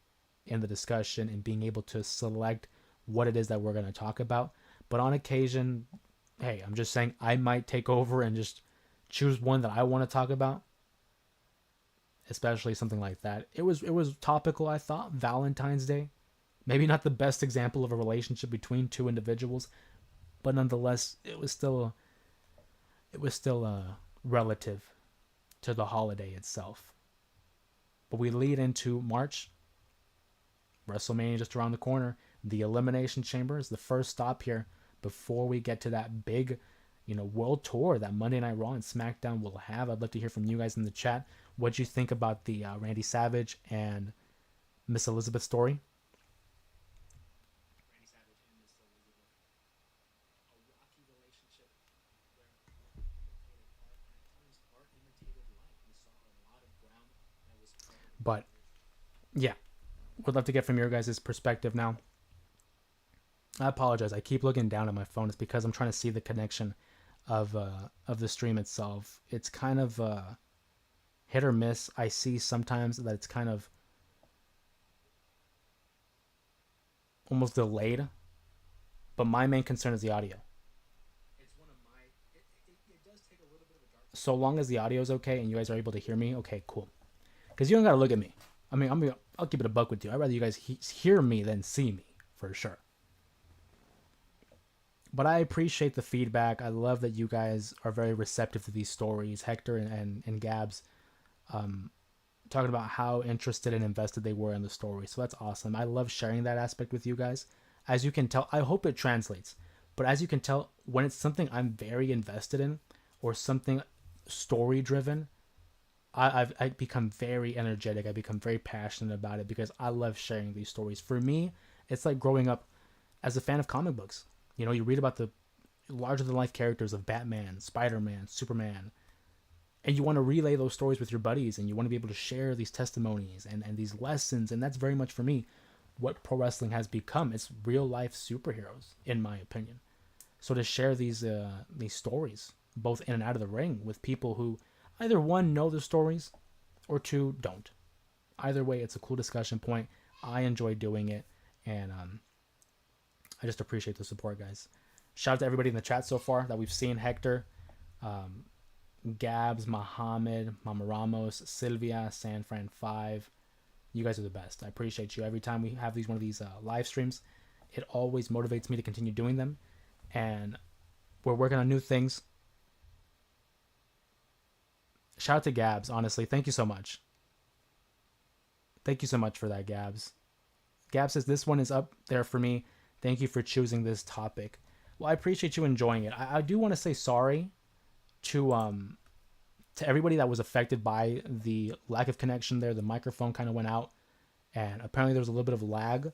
in the discussion and being able to select what it is that we're going to talk about. But on occasion, hey, I'm just saying I might take over and just choose one that I want to talk about. Especially something like that. It was topical, I thought. Valentine's Day. Maybe not the best example of a relationship between two individuals, but nonetheless, it was still relative to the holiday itself. But we lead into March. WrestleMania just around the corner. The Elimination Chamber is the first stop here before we get to that big, world tour that Monday Night Raw and SmackDown will have. I'd love to hear from you guys in the chat. What do you think about the Randy Savage and Miss Elizabeth story? Randy Savage and Miss Elizabeth, a rocky relationship where life imitated art, and at times art imitated life. We saw a lot of ground that was covered. But yeah, would love to get from your guys' perspective now. I apologize. I keep looking down at my phone. It's because I'm trying to see the connection of the stream itself. It's kind of hit or miss. I see sometimes that it's kind of almost delayed, but my main concern is the audio. It's one of my. It does take a little bit of a dark. So long as the audio is okay and you guys are able to hear me, okay, cool. Because you don't gotta look at me. I'll keep it a buck with you. I'd rather you guys hear me than see me, for sure. But I appreciate the feedback. I love that you guys are very receptive to these stories. Hector and Gabs talking about how interested and invested they were in the story. So that's awesome. I love sharing that aspect with you guys. As you can tell, I hope it translates. But as you can tell, when it's something I'm very invested in or something story driven, I become very energetic. I become very passionate about it because I love sharing these stories. For me, it's like growing up as a fan of comic books. You read about the larger-than-life characters of Batman, Spider-Man, Superman, and you want to relay those stories with your buddies, and you want to be able to share these testimonies and these lessons, and that's very much, for me, what pro wrestling has become. It's real-life superheroes, in my opinion. So to share these stories, both in and out of the ring, with people who either, one, know the stories, or two, don't. Either way, it's a cool discussion point. I enjoy doing it, and I just appreciate the support, guys. Shout out to everybody in the chat so far that we've seen. Hector, Gabs, Mohammed, Mama Ramos, Sylvia, San Fran 5. You guys are the best. I appreciate you. Every time we have one of these live streams, it always motivates me to continue doing them. And we're working on new things. Shout out to Gabs, honestly. Thank you so much. Thank you so much for that, Gabs. Gabs says, this one is up there for me. Thank you for choosing this topic. Well, I appreciate you enjoying it. I do want to say sorry to everybody that was affected by the lack of connection there. The microphone kind of went out, and apparently there was a little bit of lag.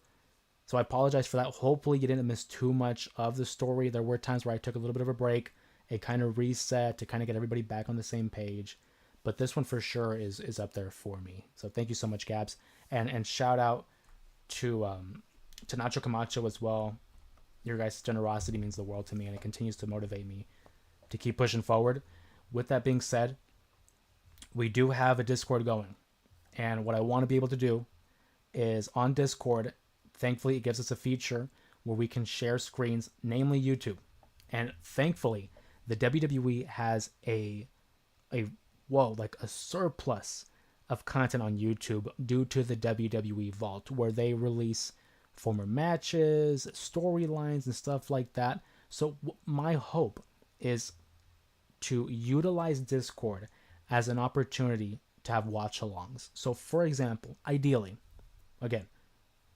So I apologize for that. Hopefully you didn't miss too much of the story. There were times where I took a little bit of a break, a kind of reset to kind of get everybody back on the same page. But this one for sure is up there for me. So thank you so much, Gabs. And shout out to Nacho Camacho as well. Your guys' generosity means the world to me, and it continues to motivate me to keep pushing forward. With that being said, we do have a Discord going. And what I want to be able to do is on Discord, thankfully it gives us a feature where we can share screens, namely YouTube. And thankfully, the WWE has a surplus of content on YouTube due to the WWE Vault, where they release former matches, storylines, and stuff like that. So my hope is to utilize Discord as an opportunity to have watch alongs. So, for example, ideally, again,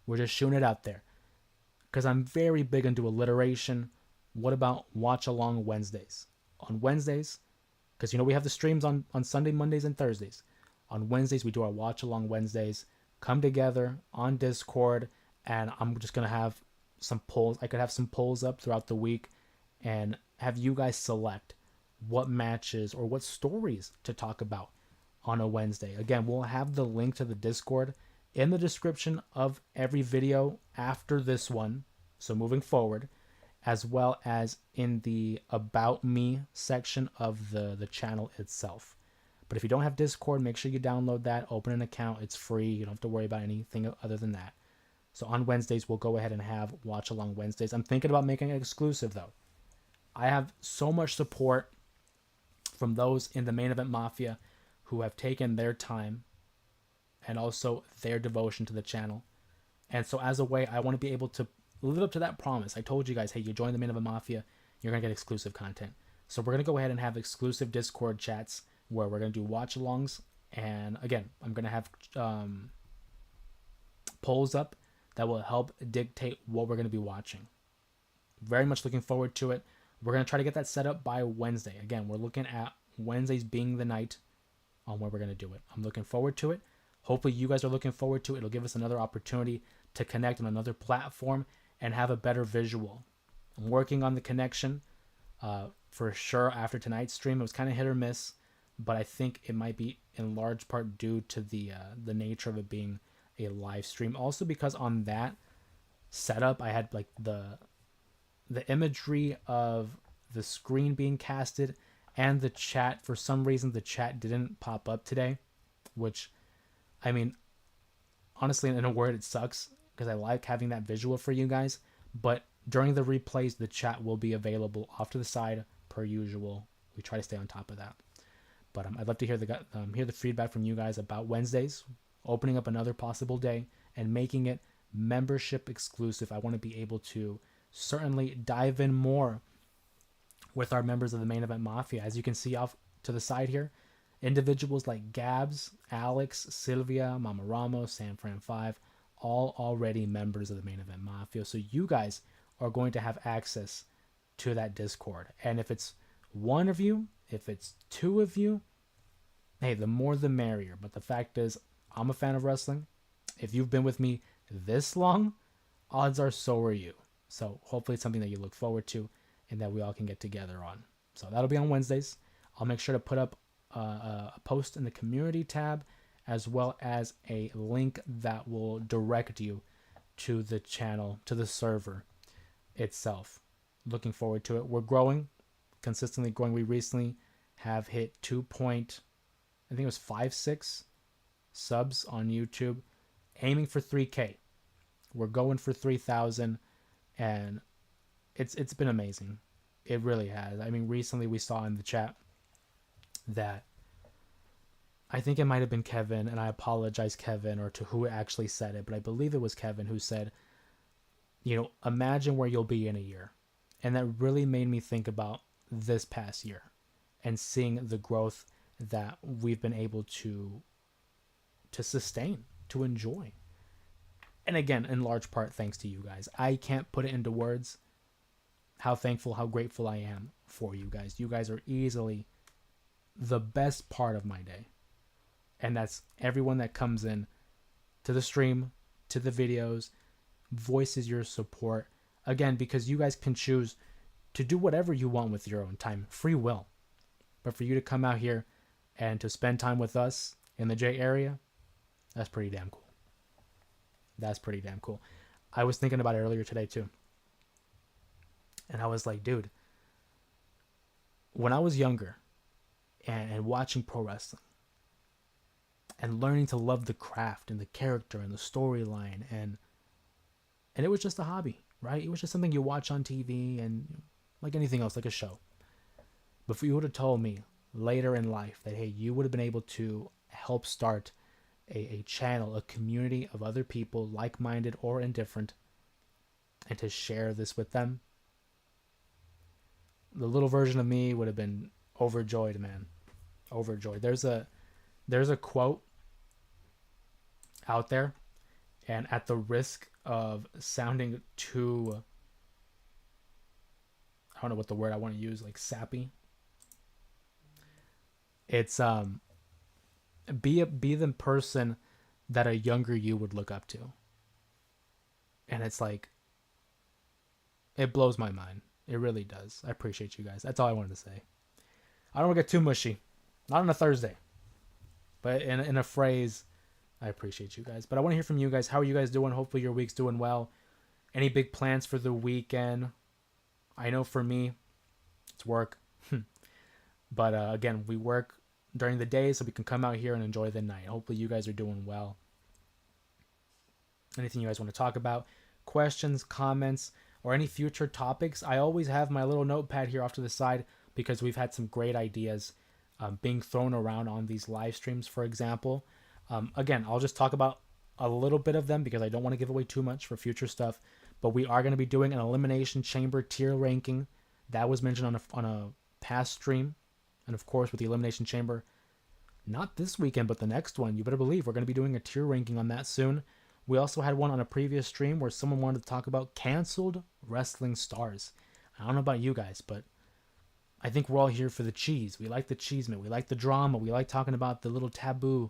we're just shooting it out there because I'm very big into alliteration. What about watch along Wednesdays? On Wednesdays, because we have the streams on Sunday, Mondays, and Thursdays. On Wednesdays, we do our watch along Wednesdays. Come together on Discord, and I'm just gonna have some polls. I could have some polls up throughout the week, and have you guys select what matches or what stories to talk about on a Wednesday. Again, we'll have the link to the Discord in the description of every video after this one, so moving forward, as well as in the About Me section of the channel itself. But if you don't have Discord, make sure you download that, open an account. It's free. You don't have to worry about anything other than that. So on Wednesdays, we'll go ahead and have Watch Along Wednesdays. I'm thinking about making it exclusive, though. I have so much support from those in the Main Event Mafia who have taken their time and also their devotion to the channel. And so as a way, I want to be able to live up to that promise. I told you guys, hey, you join the Main Event Mafia, you're going to get exclusive content. So we're going to go ahead and have exclusive Discord chats where we're going to do watch alongs. And again, I'm going to have polls up that will help dictate what we're going to be watching. Very much looking forward to it. We're going to try to get that set up by Wednesday. Again, we're looking at Wednesdays being the night on where we're going to do it. I'm looking forward to it. Hopefully you guys are looking forward to it. It'll give us another opportunity to connect on another platform and have a better visual. I'm working on the connection for sure after tonight's stream. It was kind of hit or miss, but I think it might be in large part due to the nature of it being a live stream. Also because on that setup, I had like the imagery of the screen being casted and the chat. For some reason, the chat didn't pop up today, which, I mean, honestly, in a word, it sucks because I like having that visual for you guys. But during the replays, the chat will be available off to the side per usual. We try to stay on top of that. But I'd love to hear the feedback from you guys about Wednesdays, opening up another possible day and making it membership exclusive. I want to be able to certainly dive in more with our members of the Main Event Mafia. As you can see off to the side here, individuals like Gabs, Alex, Sylvia, Mama Ramos, San Fran 5, all already members of the Main Event Mafia. So you guys are going to have access to that Discord. And if it's one of you, if it's two of you, hey, the more the merrier. But the fact is, I'm a fan of wrestling. If you've been with me this long, odds are so are you. So hopefully it's something that you look forward to and that we all can get together on. So that'll be on Wednesdays. I'll make sure to put up a post in the community tab, as well as a link that will direct you to the channel, to the server itself. Looking forward to it. We're growing, consistently growing. We recently have hit 56 subs on YouTube, aiming for 3K. We're going for 3,000, and it's been amazing. It really has. I mean, recently we saw in the chat that I think it might have been Kevin, and I apologize, Kevin, or to who actually said it, but I believe it was Kevin who said, imagine where you'll be in a year. And that really made me think about this past year and seeing the growth that we've been able to sustain, to enjoy. And again, in large part, thanks to you guys. I can't put it into words how thankful, how grateful I am for you guys. You guys are easily the best part of my day. And that's everyone that comes in to the stream, to the videos, voices your support. Again, because you guys can choose to do whatever you want with your own time. Free will. But for you to come out here and to spend time with us in the J area, that's pretty damn cool. That's pretty damn cool. I was thinking about it earlier today too. And I was like, dude, when I was younger and watching pro wrestling and learning to love the craft and the character and the storyline, and it was just a hobby, right? It was just something you watch on TV and like anything else, like a show. But if you would have told me later in life that, hey, you would have been able to help start a channel, a community of other people, like-minded or indifferent, and to share this with them. The little version of me would have been overjoyed, man. Overjoyed. There's a quote out there, and at the risk of sounding too, I don't know what the word I want to use, like sappy. It's be the person that a younger you would look up to. And it's like, it blows my mind. It really does. I appreciate you guys. That's all I wanted to say. I don't want to get too mushy. Not on a Thursday. But in a phrase, I appreciate you guys. But I want to hear from you guys. How are you guys doing? Hopefully your week's doing well. Any big plans for the weekend? I know for me, it's work. But again, we work during the day so we can come out here and enjoy the night. Hopefully you guys are doing well. Anything you guys want to talk about? Questions, comments, or any future topics? I always have my little notepad here off to the side because we've had some great ideas being thrown around on these live streams, for example. Again, I'll just talk about a little bit of them because I don't want to give away too much for future stuff. But we are going to be doing an Elimination Chamber tier ranking. That was mentioned on a past stream. And of course, with the Elimination Chamber, not this weekend, but the next one, you better believe we're going to be doing a tier ranking on that soon. We also had one on a previous stream where someone wanted to talk about canceled wrestling stars. I don't know about you guys, but I think we're all here for the cheese. We like the cheeseman. We like the drama. We like talking about the little taboo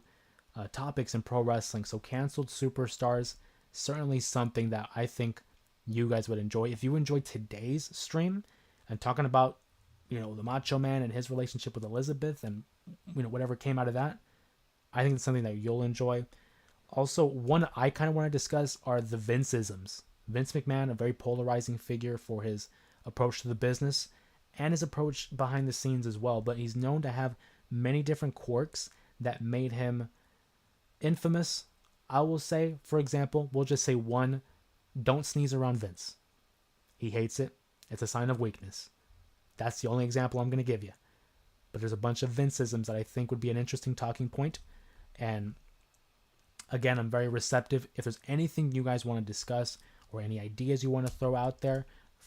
topics in pro wrestling. So canceled superstars, certainly something that I think you guys would enjoy. If you enjoyed today's stream and talking about, the Macho Man and his relationship with Elizabeth and, whatever came out of that, I think it's something that you'll enjoy. Also, one I kind of want to discuss are the Vince-isms. Vince McMahon, a very polarizing figure for his approach to the business and his approach behind the scenes as well. But he's known to have many different quirks that made him infamous. I will say, for example, we'll just say one, don't sneeze around Vince. He hates it. It's a sign of weakness. That's the only example I'm going to give you. But there's a bunch of Vince-isms that I think would be an interesting talking point. And again, I'm very receptive. If there's anything you guys want to discuss or any ideas you want to throw out there,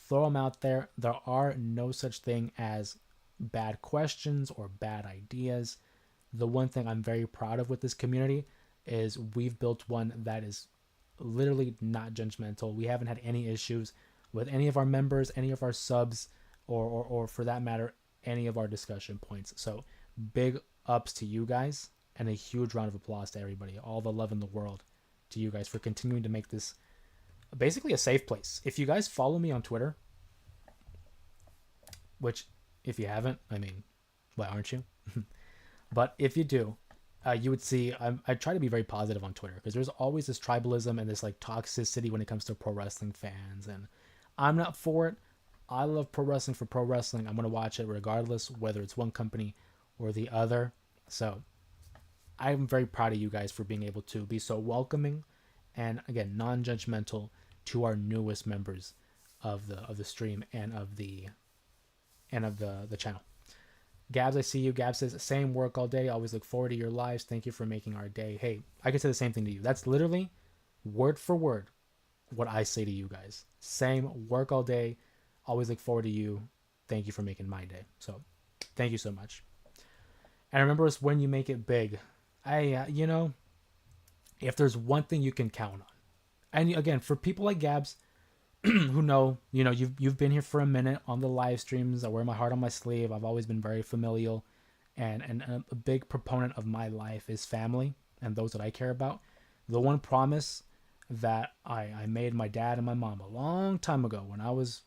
throw them out there. There are no such thing as bad questions or bad ideas. The one thing I'm very proud of with this community is we've built one that is literally not judgmental. We haven't had any issues with any of our members, any of our subs, or for that matter, any of our discussion points. So big ups to you guys and a huge round of applause to everybody. All the love in the world to you guys for continuing to make this basically a safe place. If you guys follow me on Twitter, which if you haven't, I mean, why aren't you? But if you do, you would see I try to be very positive on Twitter because there's always this tribalism and this like toxicity when it comes to pro wrestling fans, and I'm not for it. I love pro wrestling for pro wrestling. I'm going to watch it regardless whether it's one company or the other. So I'm very proud of you guys for being able to be so welcoming and, again, non-judgmental to our newest members of the stream and of the channel. Gabs, I see you. Gabs says, same work all day. Always look forward to your lives. Thank you for making our day. Hey, I can say the same thing to you. That's literally word for word what I say to you guys. Same work all day. Always look forward to you. Thank you for making my day. So thank you so much. And remember, it's when you make it big. If there's one thing you can count on, and again, for people like Gabs, who know, you've been here for a minute on the live streams. I wear my heart on my sleeve. I've always been very familial, and a big proponent of my life is family and those that I care about. The one promise that I made my dad and my mom a long time ago when I was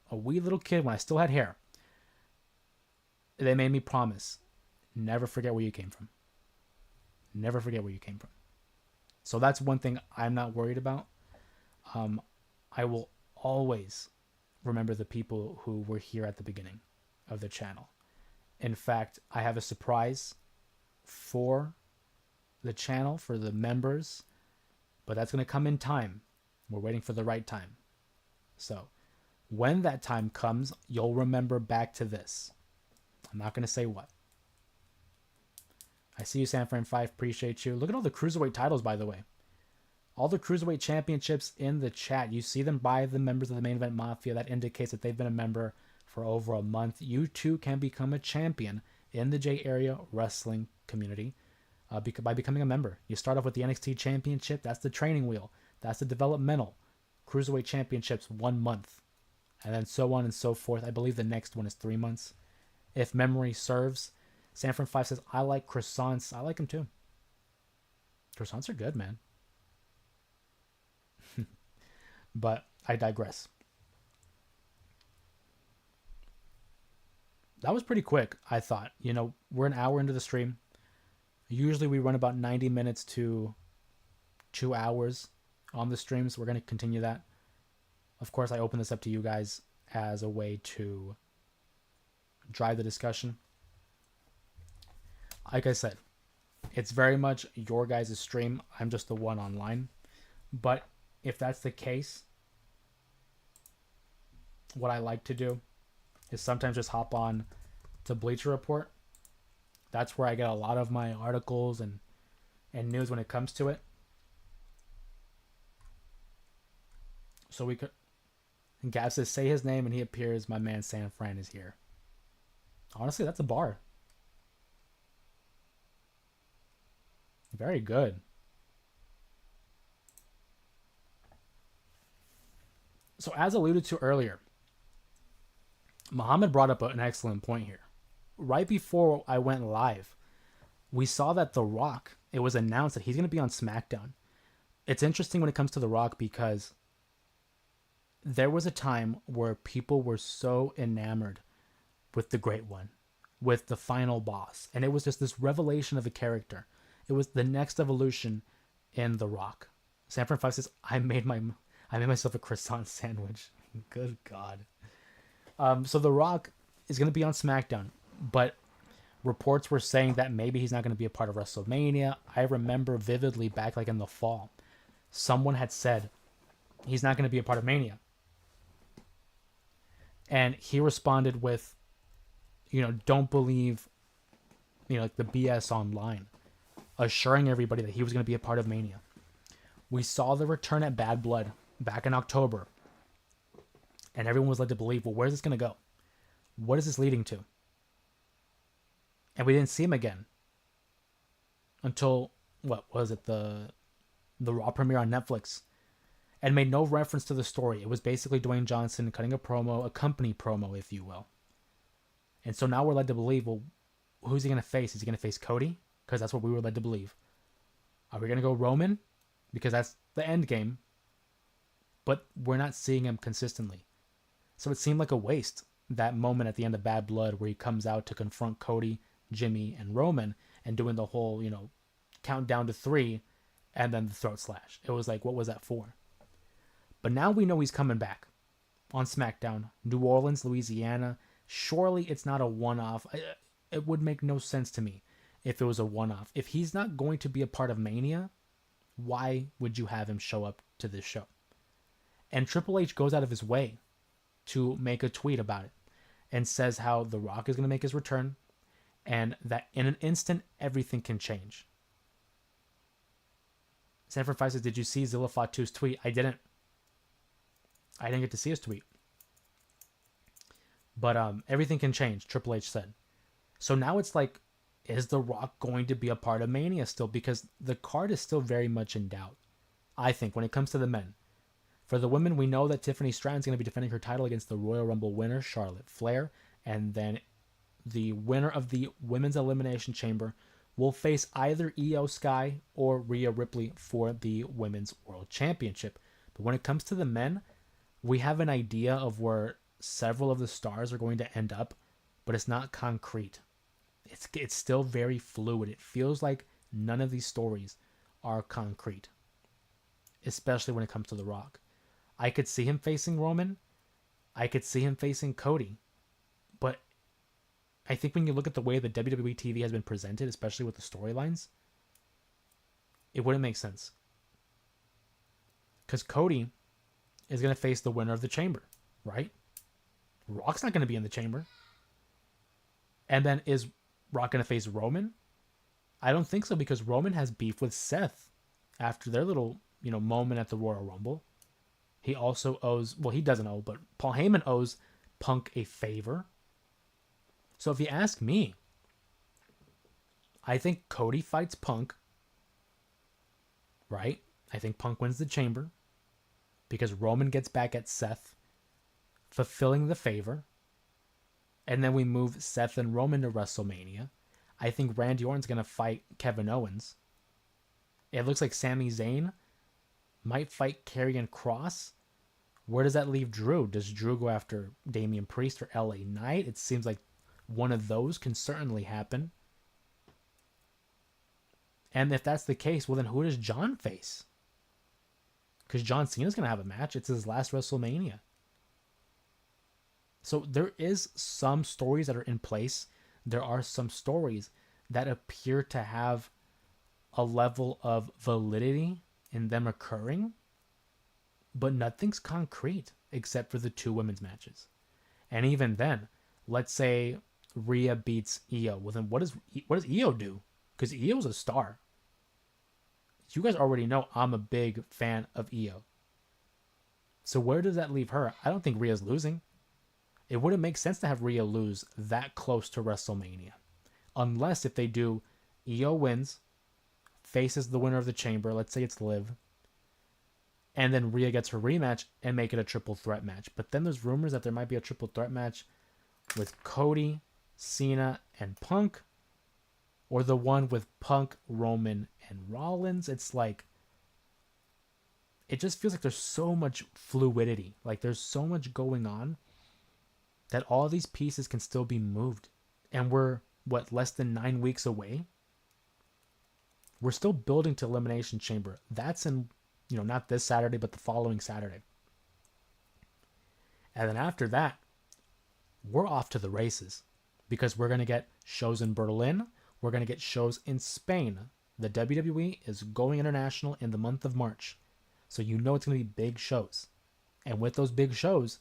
a wee little kid, when I still had hair, they made me promise, never forget where you came from. Never forget where you came from. So that's one thing I'm not worried about. I will always remember the people who were here at the beginning of the channel. In fact, I have a surprise for the channel, for the members, but that's going to come in time. We're waiting for the right time. So when that time comes, you'll remember back to this. I'm not going to say what. I see you, Sanfran 5. Appreciate you. Look at all the Cruiserweight titles, by the way. All the Cruiserweight championships in the chat. You see them by the members of the Main Event Mafia. That indicates that they've been a member for over a month. You too can become a champion in the J Area wrestling community by becoming a member. You start off with the NXT Championship. That's the training wheel. That's the developmental. Cruiserweight Championships, 1 month. And then so on and so forth. I believe the next one is 3 months. If memory serves. Sanfran 5 says, I like croissants. I like them too. Croissants are good, man. But I digress. That was pretty quick, I thought. You know, we're an hour into the stream. Usually we run about 90 minutes to 2 hours on the stream, so we're going to continue that. Of course, I open this up to you guys as a way to drive the discussion. Like I said, it's very much your guys' stream. I'm just the one online. But if that's the case, what I like to do is sometimes just hop on to Bleacher Report. That's where I get a lot of my articles and news when it comes to it. So we could... And Gav says, say his name and he appears. My man Sanfran is here. Honestly, that's a bar. Very good. So as alluded to earlier, Muhammad brought up an excellent point here. Right before I went live, we saw that The Rock, it was announced that he's going to be on SmackDown. It's interesting when it comes to The Rock because there was a time where people were so enamored with the Great One, with the final boss, and it was just this revelation of a character. It was the next evolution in The Rock. Sanfran 5 says, I made myself a croissant sandwich. Good God. So The Rock is going to be on SmackDown, but reports were saying that maybe he's not going to be a part of WrestleMania. I remember vividly back like in the fall, someone had said he's not going to be a part of Mania. And he responded with, don't believe, like the BS online, assuring everybody that he was going to be a part of Mania. We saw the return at Bad Blood back in October. And everyone was led to believe, well, where's this going to go? What is this leading to? And we didn't see him again until, what was it, the Raw premiere on Netflix, and made no reference to the story. It was basically Dwayne Johnson cutting a promo, a company promo, if you will. And so now we're led to believe, well, who's he going to face? Is he going to face Cody? Because that's what we were led to believe. Are we going to go Roman? Because that's the end game. But we're not seeing him consistently. So it seemed like a waste, that moment at the end of Bad Blood where he comes out to confront Cody, Jimmy, and Roman and doing the whole, count down to 3 and then the throat slash. It was like, what was that for? But now we know he's coming back on SmackDown, New Orleans, Louisiana. Surely it's not a one-off. It would make no sense to me if it was a one-off. If he's not going to be a part of Mania, why would you have him show up to this show? And Triple H goes out of his way to make a tweet about it and says how The Rock is going to make his return and that in an instant, everything can change. Sanfran 5 says, did you see Zilla Fatu's tweet? I didn't get to see his tweet. But everything can change, Triple H said. So now it's like, is The Rock going to be a part of Mania still? Because the card is still very much in doubt, I think, when it comes to the men. For the women, we know that Tiffany Stratton's going to be defending her title against the Royal Rumble winner, Charlotte Flair. And then the winner of the Women's Elimination Chamber will face either Io Sky or Rhea Ripley for the Women's World Championship. But when it comes to the men, we have an idea of where several of the stars are going to end up, but it's not concrete. It's still very fluid. It feels like none of these stories are concrete, especially when it comes to The Rock. I could see him facing Roman. I could see him facing Cody. But I think when you look at the way the WWE TV has been presented, especially with the storylines, it wouldn't make sense. Because Cody is going to face the winner of the Chamber, right? Rock's not going to be in the Chamber. And then is Rock going to face Roman? I don't think so because Roman has beef with Seth after their little, moment at the Royal Rumble. He also owes, well, he doesn't owe, but Paul Heyman owes Punk a favor. So if you ask me, I think Cody fights Punk, right? I think Punk wins the Chamber because Roman gets back at Seth, fulfilling the favor. And then we move Seth and Roman to WrestleMania. I think Randy Orton's going to fight Kevin Owens. It looks like Sami Zayn might fight Karrion Kross. Where does that leave Drew? Does Drew go after Damian Priest or LA Knight? It seems like one of those can certainly happen. And if that's the case, well, then who does John face? Because John Cena's going to have a match. It's his last WrestleMania. So there is some stories that are in place. There are some stories that appear to have a level of validity in them occurring, but nothing's concrete except for the 2 women's matches. And even then, let's say Rhea beats Io. Well, then what does Io do? Because Io's a star. You guys already know I'm a big fan of Io. So where does that leave her? I don't think Rhea's losing. It wouldn't make sense to have Rhea lose that close to WrestleMania. Unless if they do, Io wins, faces the winner of the Chamber, let's say it's Liv, and then Rhea gets her rematch and make it a triple threat match. But then there's rumors that there might be a triple threat match with Cody, Cena, and Punk, or the one with Punk, Roman, and Rollins. It's like, it just feels like there's so much fluidity. Like there's so much going on that all these pieces can still be moved. And we're, less than 9 weeks away? We're still building to Elimination Chamber. That's in, not this Saturday, but the following Saturday. And then after that, we're off to the races because we're going to get shows in Berlin. We're going to get shows in Spain. The WWE is going international in the month of March. So it's going to be big shows. And with those big shows,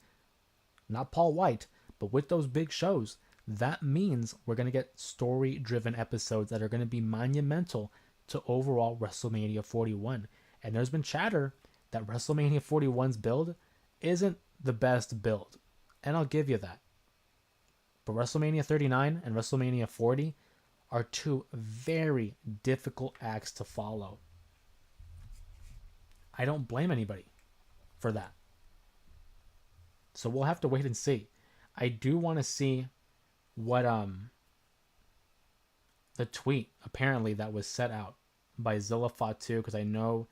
not Paul White, but with those big shows, that means we're going to get story-driven episodes that are going to be monumental to overall WrestleMania 41. And there's been chatter that WrestleMania 41's build isn't the best build. And I'll give you that. But WrestleMania 39 and WrestleMania 40 are 2 very difficult acts to follow. I don't blame anybody for that. So we'll have to wait and see. I do want to see what the tweet apparently that was set out by Zilla Fatu, because I know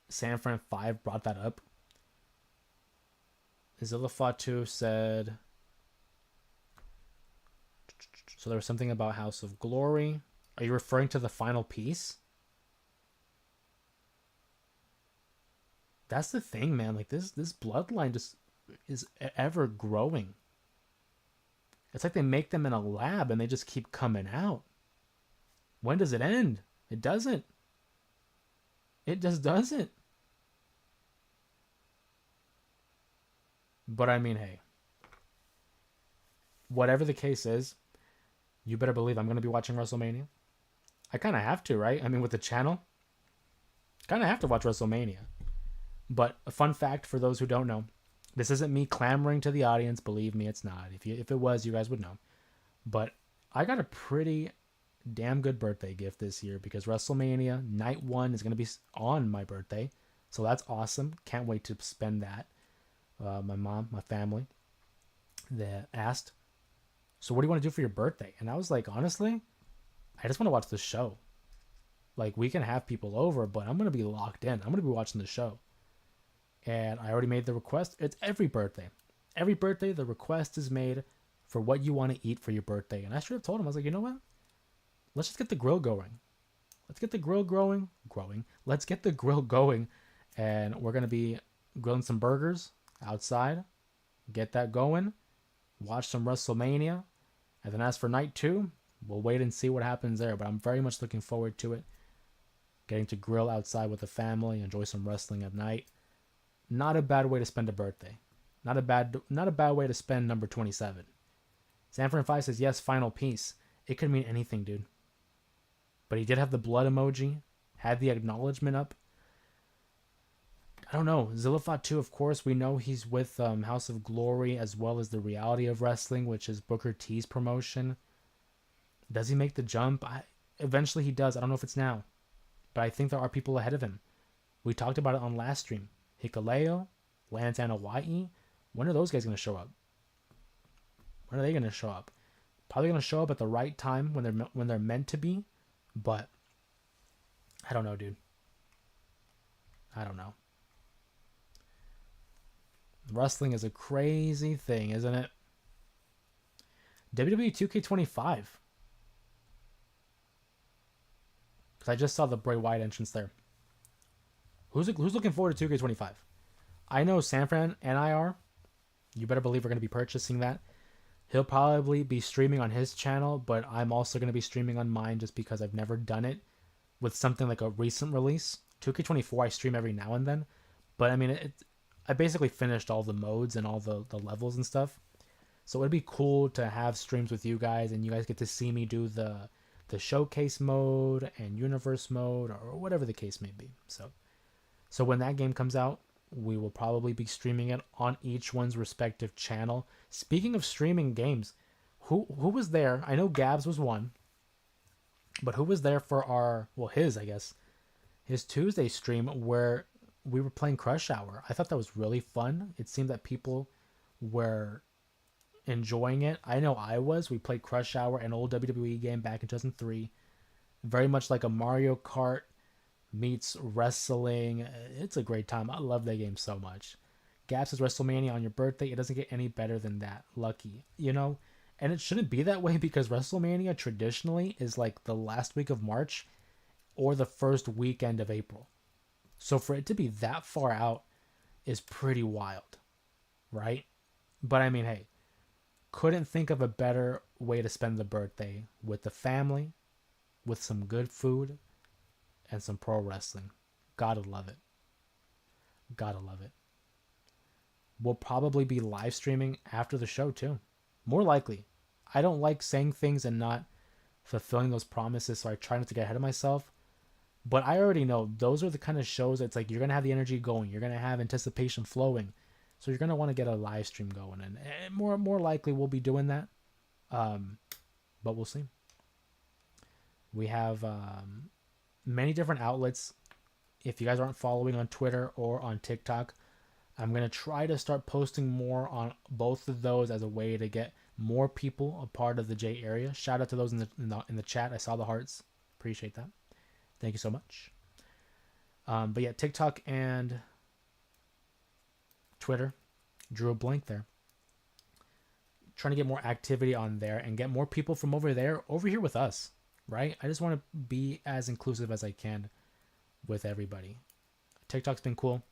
San Fran 5 brought that up. Zilla Fatu said, so there was something about House of Glory. Are you referring to the final piece? That's the thing, man. Like this bloodline just is ever growing. It's like they make them in a lab and they just keep coming out. When does it end? It doesn't. It just doesn't. But I mean, hey, whatever the case is, you better believe I'm going to be watching WrestleMania. I kind of have to, right? I mean, with the channel, kind of have to watch WrestleMania. But a fun fact for those who don't know, this isn't me clamoring to the audience. Believe me, it's not. If it was, you guys would know. But I got a pretty damn good birthday gift this year because WrestleMania Night 1 is going to be on my birthday. So that's awesome. Can't wait to spend that. My mom, my family, they asked, so what do you want to do for your birthday? And I was like, honestly, I just want to watch the show. Like, we can have people over, but I'm going to be locked in. I'm going to be watching the show. And I already made the request. It's every birthday. Every birthday, the request is made for what you want to eat for your birthday. And I should have told him, I was like, you know what? Let's just get the grill going. Let's get the grill growing. Let's get the grill going. And we're going to be grilling some burgers outside. Get that going. Watch some WrestleMania. And then as for night 2, we'll wait and see what happens there. But I'm very much looking forward to it. Getting to grill outside with the family. Enjoy some wrestling at night. Not a bad way to spend a birthday. Not a bad way to spend number 27. Sanford 5 says, yes, final piece. It could mean anything, dude. But he did have the blood emoji, had the acknowledgement up. I don't know. Zillafat 2, of course, we know he's with House of Glory as well as the Reality of Wrestling, which is Booker T's promotion. Does he make the jump? Eventually he does. I don't know if it's now. But I think there are people ahead of him. We talked about it on last stream. Hikuleo, Lantana Hawaii. When are those guys going to show up? When are they going to show up? Probably going to show up at the right time when they're meant to be. But I don't know, dude. I don't know. Wrestling is a crazy thing, isn't it? WWE 2K25. Because I just saw the Bray Wyatt entrance there. Who's looking forward to 2K25? I know Sanfran and I are. You better believe we're going to be purchasing that. He'll probably be streaming on his channel, but I'm also going to be streaming on mine just because I've never done it with something like a recent release. 2K24 I stream every now and then, but I mean, I basically finished all the modes and all the levels and stuff. So it'd be cool to have streams with you guys, and you guys get to see me do the showcase mode and universe mode or whatever the case may be. So when that game comes out, we will probably be streaming it on each one's respective channel. Speaking of streaming games, who was there? I know Gabs was one, but who was there for his Tuesday stream where we were playing Crush Hour? I thought that was really fun. It seemed that people were enjoying it. I know I was. We played Crush Hour, an old WWE game back in 2003. Very much like a Mario Kart meets wrestling. It's a great time. I love that game so much. Gap says WrestleMania on your birthday. It doesn't get any better than that. Lucky, you know? And it shouldn't be that way because WrestleMania traditionally is like the last week of March or the first weekend of April. So for it to be that far out is pretty wild, right? But I mean, hey, couldn't think of a better way to spend the birthday with the family, with some good food, and some pro wrestling. Gotta love it. Gotta love it. We'll probably be live streaming after the show too. More likely. I don't like saying things and not fulfilling those promises, so I try not to get ahead of myself. But I already know those are the kind of shows that's like you're going to have the energy going. You're going to have anticipation flowing. So you're going to want to get a live stream going. And more likely we'll be doing that. But we'll see. We have many different outlets. If you guys aren't following on Twitter or on TikTok, I'm going to try to start posting more on both of those as a way to get more people a part of the J area. Shout out to those in the chat. I saw the hearts. Appreciate that. Thank you so much. But yeah, TikTok and Twitter. Drew a blank there. Trying to get more activity on there and get more people from over there over here with us, right? I just want to be as inclusive as I can with everybody. TikTok's been cool.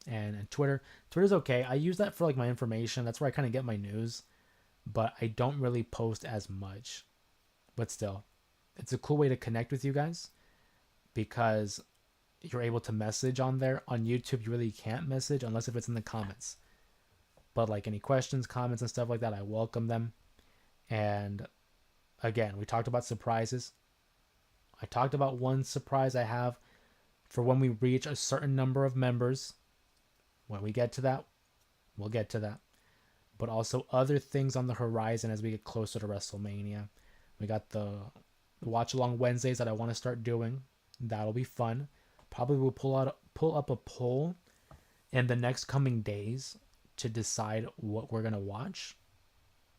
And Twitter's okay. I use that for like my information. That's where I kind of get my news, but I don't really post as much. But still, it's a cool way to connect with you guys because you're able to message on there. On YouTube, you really can't message unless if it's in the comments. But like any questions, comments, and stuff like that, I welcome them. And again, we talked about surprises. I talked about one surprise I have for when we reach a certain number of members. When we get to that, we'll get to that. But also other things on the horizon as we get closer to WrestleMania. We got the watch along Wednesdays that I want to start doing. That'll be fun. Probably will pull up a poll in the next coming days to decide what we're gonna watch.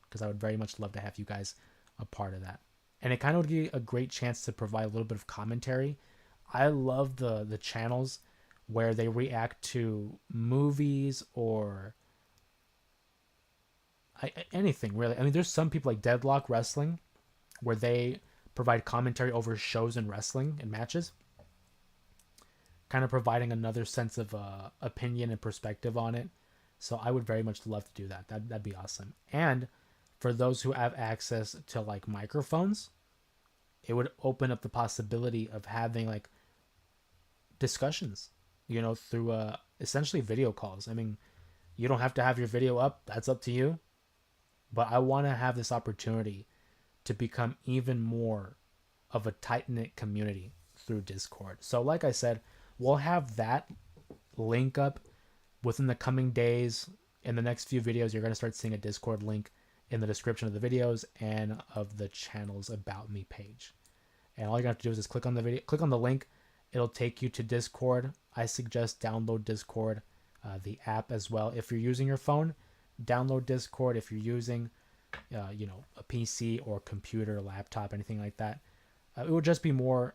Because I would very much love to have you guys a part of that. And it kind of would be a great chance to provide a little bit of commentary. I love the channels where they react to movies or anything really. I mean, there's some people like Deadlock Wrestling where they provide commentary over shows and wrestling and matches, kind of providing another sense of opinion and perspective on it. So I would very much love to do that. That'd be awesome. And for those who have access to like microphones, it would open up the possibility of having like discussions, you know, through essentially video calls. I mean, you don't have to have your video up. That's up to you. But I want to have this opportunity to become even more of a tight-knit community through Discord. So like I said, we'll have that link up within the coming days. In the next few videos, you're going to start seeing a Discord link in the description of the videos and of the channel's About Me page. And all you have to do is just click on the video, click on the link. It'll take you to Discord. I suggest download Discord, the app as well. If you're using your phone, download Discord. If you're using, a PC or computer, laptop, anything like that, it will just be more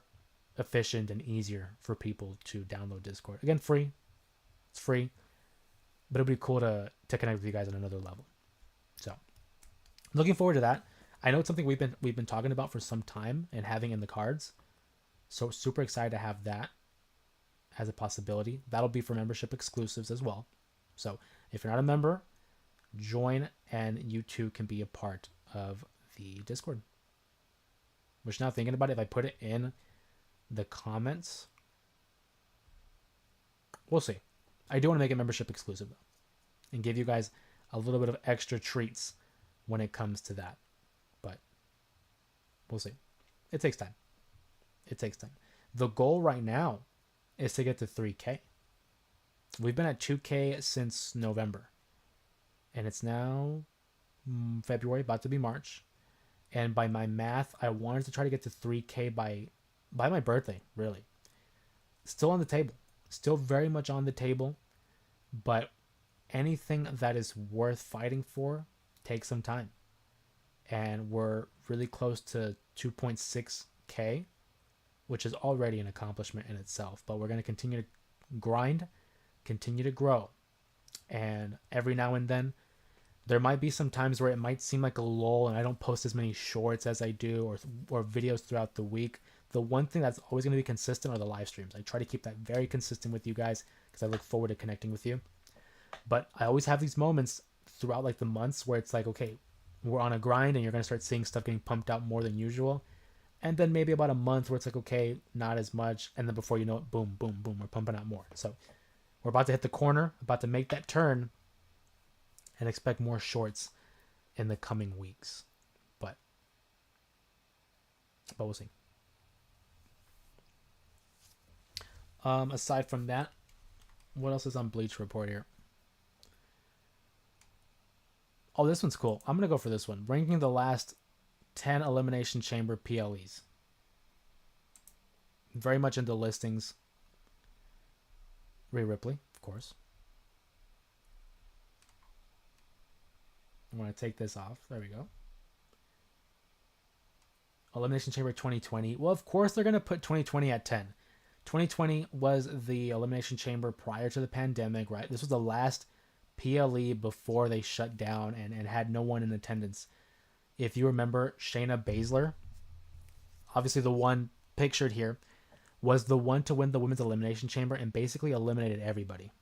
efficient and easier for people to download Discord. Again, free. It's free, but it'll be cool to connect with you guys on another level. So, looking forward to that. I know it's something we've been talking about for some time and having in the cards. So super excited to have that as a possibility. That'll be for membership exclusives as well. So if you're not a member, join and you too can be a part of the Discord. Which, now thinking about it, if I put it in the comments, we'll see. I do want to make it membership exclusive though, and give you guys a little bit of extra treats when it comes to that. But we'll see. It takes time. It takes time. The goal right now is to get to 3K. We've been at 2K since November. And it's now February, about to be March. And by my math, I wanted to try to get to 3K by my birthday, really. Still on the table. Still very much on the table. But anything that is worth fighting for takes some time. And we're really close to 2.6K, which is already an accomplishment in itself. But we're going to continue to grind, continue to grow. And every now and then, there might be some times where it might seem like a lull and I don't post as many shorts as I do, or videos throughout the week. The one thing that's always going to be consistent are the live streams. I try to keep that very consistent with you guys because I look forward to connecting with you. But I always have these moments throughout like the months where it's like, okay, we're on a grind and you're going to start seeing stuff getting pumped out more than usual. And then maybe about a month where it's like, okay, not as much. And then before you know it, boom, boom, boom, we're pumping out more. So we're about to hit the corner, about to make that turn, and expect more shorts in the coming weeks. But we'll see. Aside from that, what else is on Bleach Report here? Oh, this one's cool. I'm going to go for this one. Ranking the last 10 Elimination Chamber PLEs. Very much into listings. Rhea Ripley, of course. I'm going to take this off. There we go. Elimination Chamber 2020. Well, of course they're going to put 2020 at 10. 2020 was the Elimination Chamber prior to the pandemic, right? This was the last PLE before they shut down and had no one in attendance. If you remember, Shayna Baszler, obviously the one pictured here, was the one to win the Women's Elimination Chamber and basically eliminated everybody.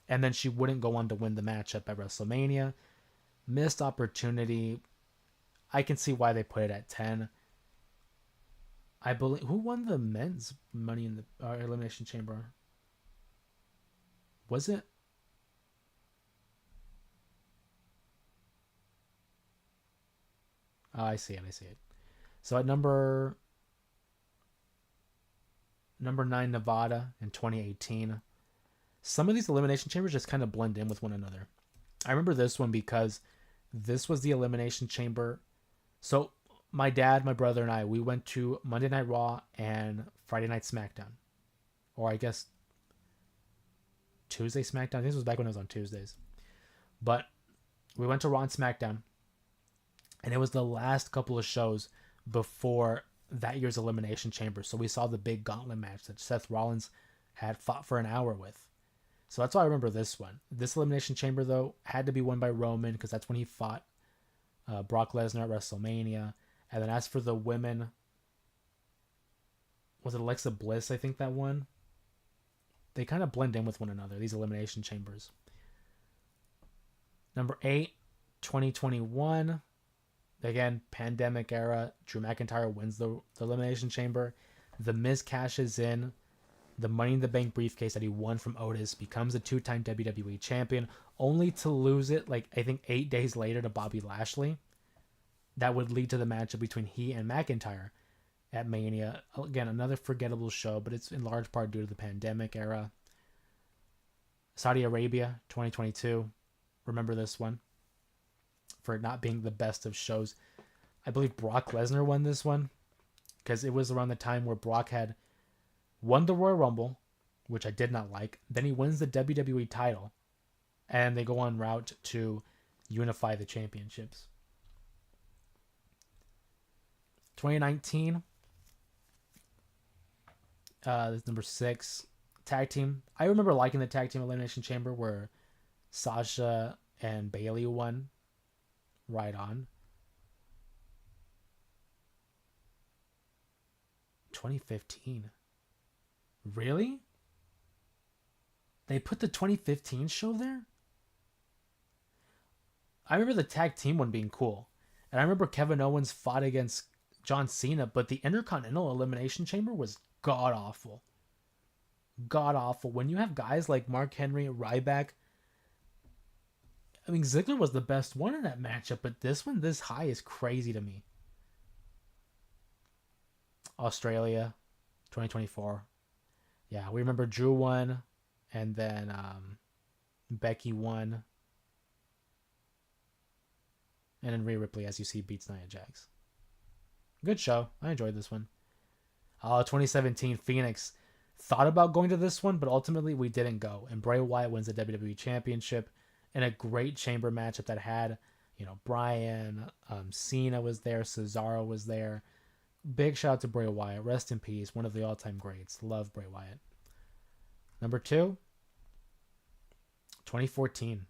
And then she wouldn't go on to win the matchup at WrestleMania. Missed opportunity. I can see why they put it at 10. I believe, who won the men's Money in the Elimination Chamber? Was it? Oh, I see it. So at number 9, Nevada in 2018. Some of these Elimination Chambers just kind of blend in with one another. I remember this one because this was the Elimination Chamber. So my dad, my brother, and I, we went to Monday Night Raw and Friday Night SmackDown. Or I guess Tuesday SmackDown. I think this was back when it was on Tuesdays. But we went to Raw and SmackDown. And it was the last couple of shows before that year's Elimination Chamber. So we saw the big gauntlet match that Seth Rollins had fought for an hour with. So that's why I remember this one. This Elimination Chamber, though, had to be won by Roman because that's when he fought Brock Lesnar at WrestleMania. And then as for the women, was it Alexa Bliss, I think that won? They kind of blend in with one another, these Elimination Chambers. Number 8, 2021. Again, pandemic era. Drew McIntyre wins the Elimination Chamber. The Miz cashes in the Money in the Bank briefcase that he won from Otis, becomes a 2-time WWE champion, only to lose it, like, I think 8 days later to Bobby Lashley. that would lead to the matchup between he and McIntyre at Mania. Again, another forgettable show, but it's in large part due to the pandemic era. Saudi Arabia 2022. Remember this one for not being the best of shows. I believe Brock Lesnar won this one because it was around the time where Brock had won the Royal Rumble, which I did not like. Then he wins the WWE title, and they go on route to unify the championships. 2019, number 6, tag team. I remember liking the tag team elimination chamber where Sasha and Bayley won. Right on. 2015. Really? They put the 2015 show there? I remember the tag team one being cool. And I remember Kevin Owens fought against John Cena, but the Intercontinental Elimination Chamber was god awful. God awful. When you have guys like Mark Henry, Ryback, I mean, Ziggler was the best one in that matchup, but this one, this high, is crazy to me. Australia, 2024. Yeah, we remember Drew won, and then Becky won, and then Rhea Ripley, as you see, beats Nia Jax. Good show. I enjoyed this one. 2017, Phoenix. Thought about going to this one, but ultimately we didn't go. And Bray Wyatt wins the WWE Championship in a great chamber matchup that had, Bryan, Cena was there, Cesaro was there. Big shout out to Bray Wyatt. Rest in peace. One of the all-time greats. Love Bray Wyatt. Number 2, 2014.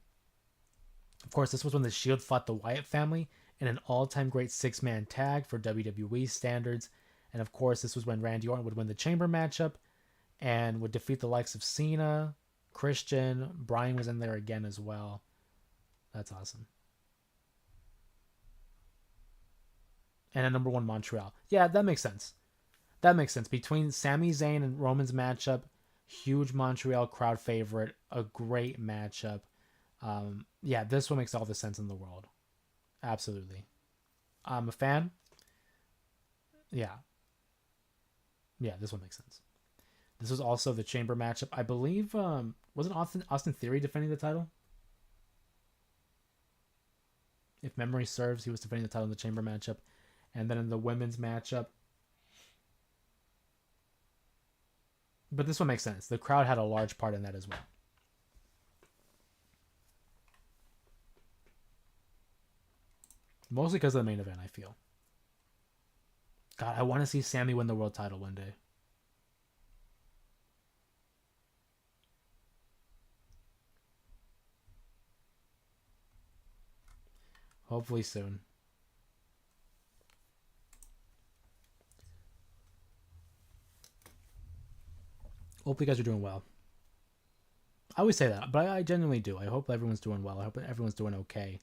Of course, this was when the Shield fought the Wyatt family in an all-time great 6-man tag for WWE standards. And of course, this was when Randy Orton would win the chamber matchup and would defeat the likes of Cena, Christian. Bryan was in there again as well. That's awesome. And a number 1, Montreal. Yeah, that makes sense. That makes sense. Between Sami Zayn and Roman's matchup, huge Montreal crowd favorite, a great matchup. Yeah, this one makes all the sense in the world. Absolutely. I'm a fan. Yeah. Yeah, this one makes sense. This was also the chamber matchup. I believe, wasn't Austin Theory defending the title? If memory serves, he was defending the title in the chamber matchup. And then in the women's matchup. But this one makes sense. The crowd had a large part in that as well. Mostly because of the main event, I feel. God, I want to see Sammy win the world title one day. Hopefully soon. Hope you guys are doing well. I always say that, but I genuinely do. I hope everyone's doing well. I hope everyone's doing okay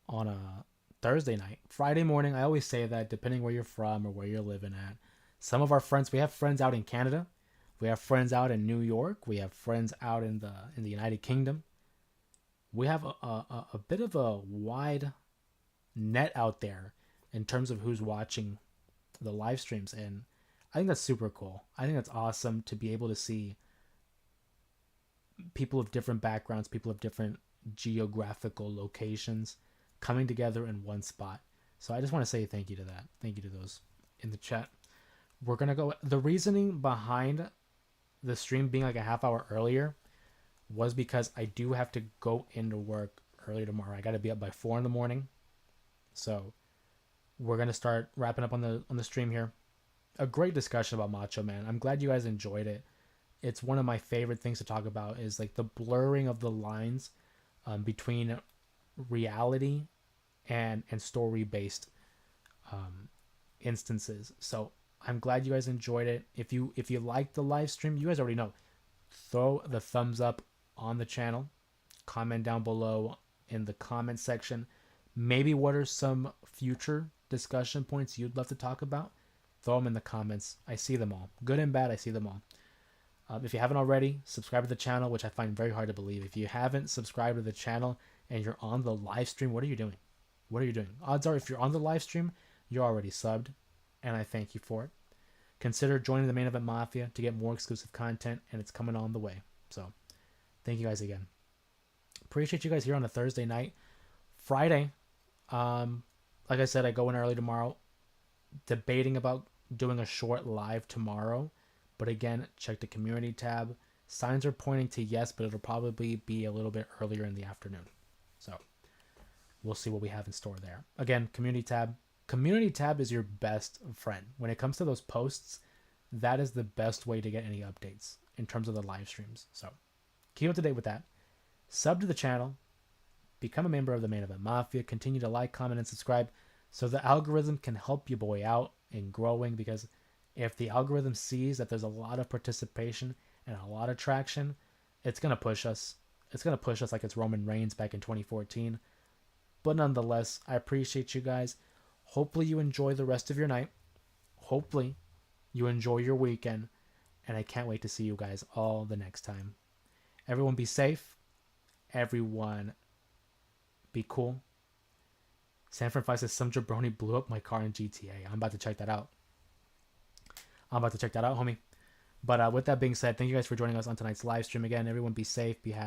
on a Thursday night. Friday morning, I always say that depending where you're from or where you're living at. Some of our friends, we have friends out in Canada. We have friends out in New York. We have friends out in the United Kingdom. We have a bit of a wide net out there in terms of who's watching the live streams, and I think that's super cool. I think that's awesome to be able to see people of different backgrounds, people of different geographical locations coming together in one spot. So I just want to say thank you to that. Thank you to those in the chat. We're going to go. The reasoning behind the stream being like a half hour earlier was because I do have to go into work early tomorrow. I got to be up by 4 in the morning. So we're going to start wrapping up on the stream here. A great discussion about Macho Man. I'm glad you guys enjoyed it. It's one of my favorite things to talk about is like the blurring of the lines between reality and story based instances. So I'm glad you guys enjoyed it. If you liked the live stream, you guys already know. Throw the thumbs up on the channel. Comment down below in the comment section. Maybe what are some future discussion points you'd love to talk about? Throw them in the comments. I see them all. Good and bad, I see them all. If you haven't already, subscribe to the channel, which I find very hard to believe. If you haven't subscribed to the channel and you're on the live stream, what are you doing? What are you doing? Odds are, if you're on the live stream, you're already subbed, and I thank you for it. Consider joining the Main Event Mafia to get more exclusive content, and it's coming on the way. So, thank you guys again. Appreciate you guys here on a Thursday night. Friday, like I said, I go in early tomorrow. Debating about doing a short live tomorrow, but again, check the community tab. Signs are pointing to yes, but it'll probably be a little bit earlier in the afternoon. So, we'll see what we have in store there. Again, community tab. Community tab is your best friend. When it comes to those posts, that is the best way to get any updates in terms of the live streams. So keep up to date with that. Sub to the channel. Become a member of the Main Event Mafia. Continue to like, comment, and subscribe so the algorithm can help you boy out in growing, because if the algorithm sees that there's a lot of participation and a lot of traction, it's going to push us. It's going to push us like it's Roman Reigns back in 2014. But nonetheless, I appreciate you guys. Hopefully you enjoy the rest of your night. Hopefully you enjoy your weekend. And I can't wait to see you guys all the next time. Everyone be safe. Everyone be cool. San Fran says some jabroni blew up my car in GTA. I'm about to check that out. Homie. But with that being said, thank you guys for joining us on tonight's live stream again. Everyone be safe, be happy.